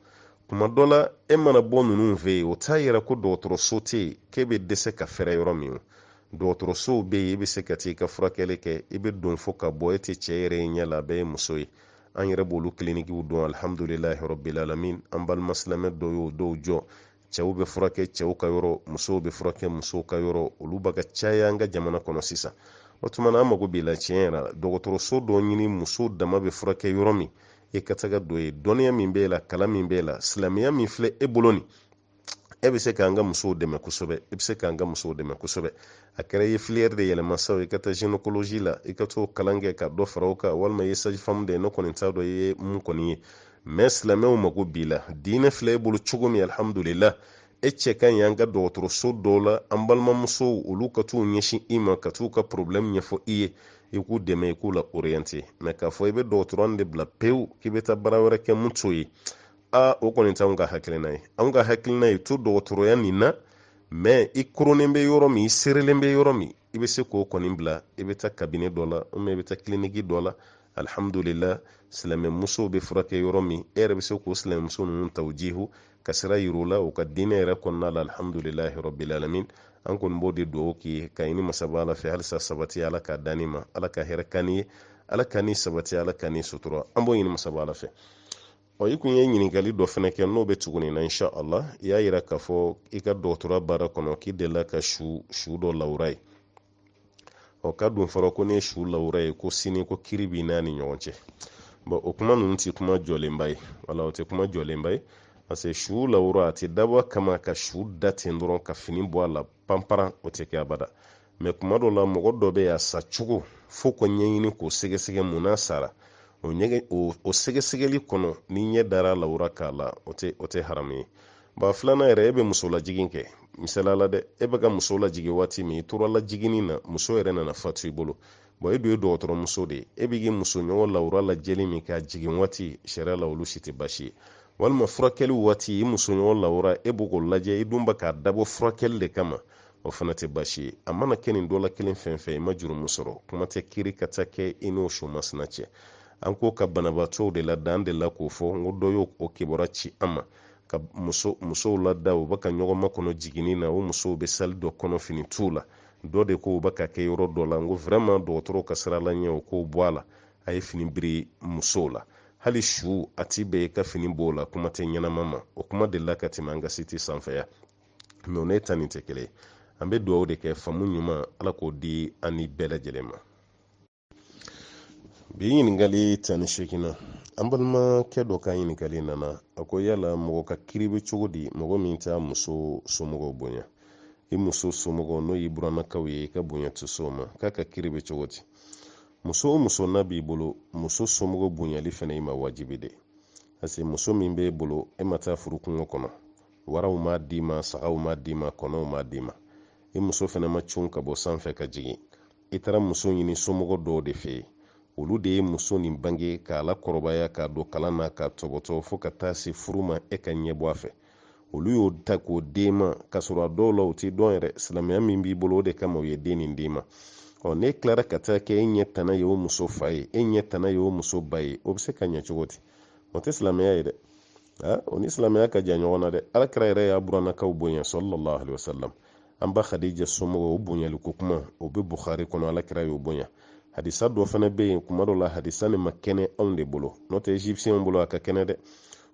kuma dɔ la e mana bɔ ninnu fɛ yen o t'a yɛrɛ ko dɔgɔtɔrɔso tɛ yen k'e bɛ dɛsɛ ka fɛrɛ yɔrɔ min dɔgɔtɔrɔsow bɛ yen i bɛ se ka taa i ka furakɛli kɛ i bɛ don fo ka bɔ e tɛ cɛ yɛrɛ ye ɲɛ la a bɛɛ ye muso ye an yɛrɛ b'olu kilinikiw dɔn alhamdulilahi rabbil alamin an balima silamɛ dɔw y'o dɔw jɔ cɛw bɛ furakɛ cɛw ka yɔrɔ musow bɛ furakɛ musow ka yɔrɔ olu bɛ ka caya an ka jamana kɔnɔ sisan o tuma na an mago b'i la tiɲɛ yɛrɛ la dɔgɔtɔrɔso dɔ ɲini musow dama bɛ furakɛ yɔrɔ min e ka taga don ye dɔnniya min b'e la kalan min b'e la silamɛya min filɛ e bolo nin e bɛ se k'an ka musow dɛmɛ kosɛbɛ i bɛ se k'an ka musow dɛmɛ kosɛbɛ a kɛra i ye filière de yɛlɛma sa i ka taa gynécologie la i ka t'o kalan kɛ ka dɔ fara o kan walima i ye sage-femme de ye ne kɔni t'a dɔn i ye mun kɔni ye mais silamɛw mago b'i la diinɛ filɛ e bolo cogo min alhamdulillah e cɛ ka ɲi an ka dɔgɔtɔrɔso dɔw la an balimamusow olu ka t'u ɲɛsin i ma ka t'u ka problème ɲɛfɔ i ye i k'u dɛmɛ i k'u la orienter mais k'a fɔ i bɛ dɔgɔtɔrɔ de bila pewu k'i bɛ taa baara wɛrɛ kɛ mun t'o ye o kɔni t'anw ka hakilina ye anw ka hakilina ye to dɔgɔtɔrɔya nin na mais i koronen bɛ yɔrɔ min i serelen bɛ yɔrɔ min i bɛ se k'o kɔni bila i bɛ taa cabinet dɔ la ou bien i bɛ taa kiliniki dɔ la alhamdulillah silamɛmusow bɛ furakɛ yɔrɔ min e yɛrɛ bɛ se k'o silamɛmuso ninnu tawjihu ka sira yir'u la u ka diinɛ yɛrɛ kɔnɔna la alhamdulilahi rabbil alamin an kɔni b'o de dugawu k'i ka ɲini masaba ala fɛ halisa sabati ala ka danni ma ala ka hɛrɛ kan ye ala ka ni sabati ala ka ni sutura an b'o ɲini masaba ala fɛ i kun ye ɲininkali dɔ fɛnɛ kɛ n'o bɛ tuguni na insha Allah i y'a yira k'a fɔ i ka dɔgɔtɔrɔya baara kɔnɔ k'i delila ka su dɔ lawura ye ka dun fɔra ko ne ye su lawura ye ko sini ko kiri b'i n'a ni ɲɔgɔn cɛ o kuma ninnu tɛ kuma jɔlenba ye wala o tɛ kuma jɔlenba ye parce que su lawura a tɛ dabɔ kama ka su da ten dɔrɔn ka fini bɔ a la panparan o tɛ kɛ abada mais kuma dɔ la mɔgɔ dɔ bɛ yen a sa cogo fo ka ɲɛɲini k'o sɛgɛsɛgɛ mun n'a sara o sɛgɛsɛgɛli kɔnɔ ni ɲɛ dara lawura k'a la o tɛ haramu ye filanan yɛrɛ e bɛ muso lajigin kɛ misaliya la dɛ e bɛ ka muso lajigin waati min i tora lajiginin na muso yɛrɛ nana fatu i bolo e dun ye dɔgɔtɔrɔmuso de ye e bɛ k'i muso ɲɔgɔn lawura lajɛli min k'a jigin waati sariya la olu si tɛ baasi ye walima furakɛli waati i muso ɲɔgɔn lawura e b'o k'o lajɛ i dun bɛ k'a dabɔ furakɛli de kama o fana tɛ baasi ye a mana kɛ nin dɔ la kelen fɛn fɛn i ma jurumu sɔrɔ kuma tɛ kiiri ka taa kɛ i n'o so masina cɛ an ko ka banabaatɔw de la dan de la k'o fɔ n ko dɔ y'o kibaruya ci an ma ka musow lada u bɛ ka ɲɔgɔn makɔnɔ jiginni na o musow bɛ sali dɔ kɔnɔ fini t'u la dɔ de ko u bɛ ka kɛ yɔrɔ dɔ la n ko vraiment dɔgɔtɔrɔw ka sira la ɲɛ o k'o bɔ a la a ye fini biri musow la hali su a ti bɛɛ i ka fini b'o la kuma tɛ ɲɛnama ma o kuma delila ka tɛmɛ an ka siti sanfɛ yan mais o ne ta nin tɛ kelen ye an bɛ dugawu de kɛ faamu ɲuman ala k'o di an ni bɛɛ lajɛlen ma bi ɲininkali 18 na an balimakɛ dɔ ka ɲininkali nana a ko yala mɔgɔ ka kiri bɛ cogo di mɔgɔ min t'a muso somɔgɔw bonya i muso somɔgɔw n'o y'i buranakaw ye i ka bonya tɛ s'o ma k'a ka kiri bɛ cogo di muso o muso n'a b'i bolo muso somɔgɔw bonyali fana i ma wajibi de parce que muso min b'e bolo e ma taa furu kungo kɔnɔ waraw m'a d'i ma sagaw m'a d'i ma kɔnɔw m'a d'i ma i muso fana ma cun ka bɔ sanfɛ ka jigin i taara muso ɲini somɔgɔ dɔw de fɛ yen olu de ye muso nin bange k'a la kɔrɔbaya k'a don kalan na k'a tɔbɔtɔ fo ka taa se furu ma e ka ɲɛbɔ a fɛ olu y'o ta k'o den ma k'a sɔrɔ a dɔw la o tɛ dɔn yɛrɛ silamɛya min b'i bolo o de kama o ye den nin den ma n'e tilara ka taa kɛ e ɲɛ tana ye o muso fa ye e ɲɛ tana ye o muso ba ye o bɛ se ka ɲɛ cogo di o tɛ silamɛya ye dɛ o ni silamɛya ka jan ɲɔgɔn na dɛ alakira yɛrɛ y'a buranakaw bonya sallallahu alaihi wasallam an ba khadija somɔgɔw o bonyali ko kuma o bɛ bukhari kɔnɔ alakira y'o bonya hadisa dɔ fana bɛ yen kuma dɔ la hadisa nin ma kɛnɛ anw de bolo n'o tɛ egyptien bolo a ka kɛnɛ dɛ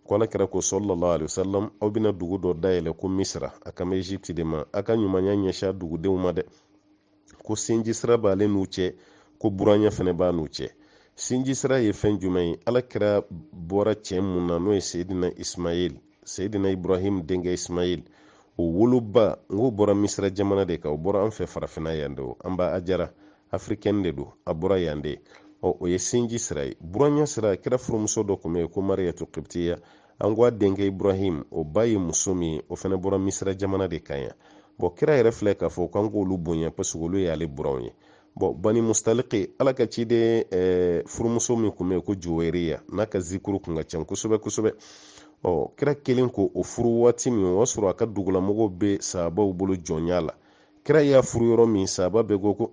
ko alakira ko sallallahu alaihi wasallam aw bɛna dugu dɔ dayɛlɛ ko misra a ka egypte de ma a ka ɲumanya ɲɛsin dugudenw ma dɛ ko sinji sira b'ale n'u cɛ ko buranya fana b'a n'u cɛ sinji sira ye fɛn jumɛn ye alakira bɔra cɛ mun na n'o ye seyidina ibrahim denkɛ ismail o woloba n'o bɔra misra jamana de kan o bɔra an fɛ farafinna yan de an b'a ajara africaine de don a bɔra yan de o ye sinji sira ye buranya sira kira furumuso dɔ tun bɛ yen ko mariyatu qibtiya an ko a denkɛ ibrahim o ba ye muso min o fana bɔra misra jamana de kan yan kira yɛrɛ filɛ k'a fɔ k'an k'olu bonya parce que olu y'ale buranw ye bani mustaliki ala ka ciden furumuso min tun bɛ yen ko juweriya n'a ka zikuru kun ka ca kosɛbɛ kosɛbɛ kira kelen ko o furu waati min o y'a sɔrɔ a ka dugulamɔgɔw bɛ sahabaw bolo jɔnya la kira y'a furu yɔrɔ min sahaba bɛɛ ko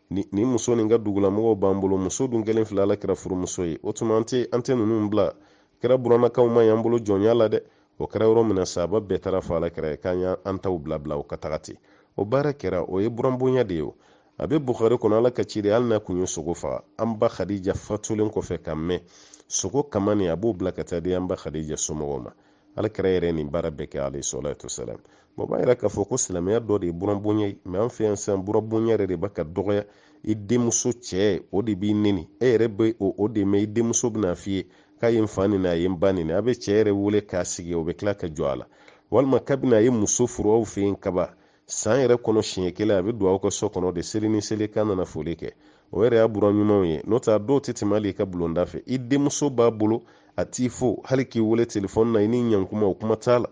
ni muso nin ka dugulamɔgɔw b'an bolo muso dun kelen filɛ ala kɛra furumuso ye o tuma an tɛ ninnu bila kɛra burannakaw ma y'an bolo jɔnya la dɛ o kɛra yɔrɔ min na sahaba bɛɛ taara fɔ ala kɛra ye k'an y'an taw bila o ka taga ten o baara kɛra o ye buranbonya de ye o a bɛ Bukhari kɔnɔ ala ka ciden hali n'a kun ye sogo faga an ba Khadija fatulen kɔfɛ ka mɛn sogo kama nin a b'o bila ka taa di an ba Khadija somɔgɔw ma ala kɛra yɛrɛ nin baara bɛɛ kɛ alayhi salatu wasalam o b'a yira k'a fɔ ko silamɛya dɔ de ye buranbonya ye mais an fɛ yan sisan buranbonya yɛrɛ de bɛ ka dɔgɔya i denmuso cɛ o de b'i neni e yɛrɛ bɛ o de mɛn i denmuso bɛna f'i ye k'a ye n fa nin a ye n ba nin a bɛ cɛ yɛrɛ wele k'a sigi o bɛ tila ka jɔ a la walima kabini a ye muso furu aw fɛ yen kaba san yɛrɛ kɔnɔ siɲɛ kelen a bɛ don aw ka so kɔnɔ de seli ni seli kan nana foli kɛ o yɛrɛ y'a buran ɲumanw ye n'o tɛ a dɔw tɛ tɛmɛ hali i ka bulonda fɛ i denmuso b'a bolo a t'i fo hali k'i wele telefɔni na i ni ɲankuma o kuma t'a la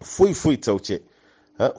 foyi t'aw cɛ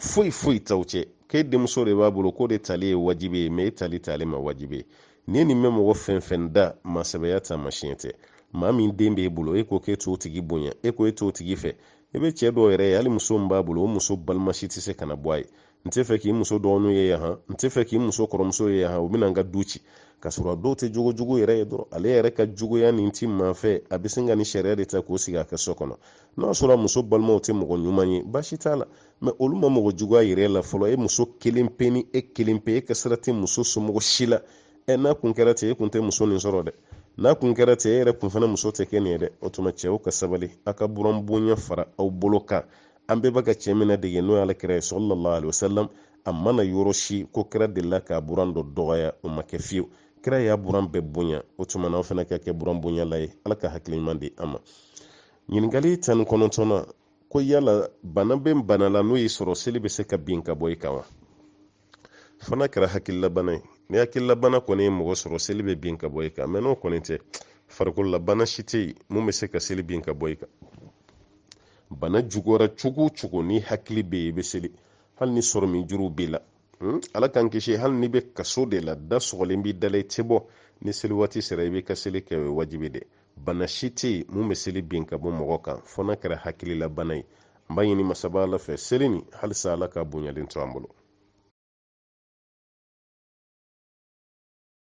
foyi t'aw cɛ k'e denmuso de b'a bolo k'o de tali ye wajibi ye mais e tali t'ale ma wajibi ye ni nin bɛ mɔgɔ fɛn da masabaya ta masiyɛn tɛ maa min den b'e bolo e ko k'e t'o tigi bonya e ko e t'o tigi fɛ i bɛ cɛ dɔw yɛrɛ ye hali muso min b'a bolo o muso balima si tɛ se ka na bɔ a ye n tɛ fɛ k'i muso dɔgɔninw ye yan n tɛ fɛ k'i muso kɔrɔmuso ye yan o bɛna n ka du ci ka sɔrɔ a dɔw tɛ jogo yɛrɛ ye dɔrɔn ale yɛrɛ ka juguya nin ti maa fɛ a bɛ se ka nin sariya de ta k'o sigi a ka so kɔnɔ n'a sɔrɔ muso balimaw tɛ mɔgɔ ɲuman ye baasi t'a la mais olu ma mɔgɔ juguya yɛrɛ e la fɔlɔ e muso kelen pe ni e kelen pe e ka sira tɛ muso somɔgɔ si la n'a kun kɛra ten e kun tɛ muso nin sɔrɔ dɛ n'a kun kɛra ten e yɛrɛ kun fana muso tɛ kɛ nin ye dɛ o tuma cɛw ka sabali a ka buran bonya fara aw bolo kan an bɛɛ bɛ ka cɛ minɛ dege n'o ye alakira ye sallallahu alaihi wasallam a mana yɔrɔ si ko kira delila k'a buran dɔ dɔgɔya o ma kɛ fiyewu kira y'a buran bɛɛ bonya o tuma na aw fana ka kɛ buran bonya la ye ala ka hakili ɲuman di an ma ɲininkali 19 ko yala bana bɛ bana la n'o y'i sɔrɔ seli bɛ se ka bin ka bɔ i kan wa fana kɛra hakililabana ye ni hakililabana kɔni ye mɔgɔ sɔrɔ seli bɛ bin ka bɔ i kan mais n'o kɔni tɛ farikololabana si tɛ yen mun bɛ se ka seli bin ka bɔ i kan bana jugora cogo cogo ni hakili bɛ yen i bɛ seli hali ni sɔrɔ min juru b'i la ala k'an kisi hali ni bɛ kaso de la da sɔgɔlen b'i da la i tɛ bɔ ni seli waati sera i bɛ ka seli kɛ o ye wajibi de bana si tɛ yen mun bɛ seli bin ka bɔ mɔgɔ kan fo n'a kɛra hakililabana ye n b'a ɲini masaba ala fɛ seli nin halisa ala ka bonyalen to an bolo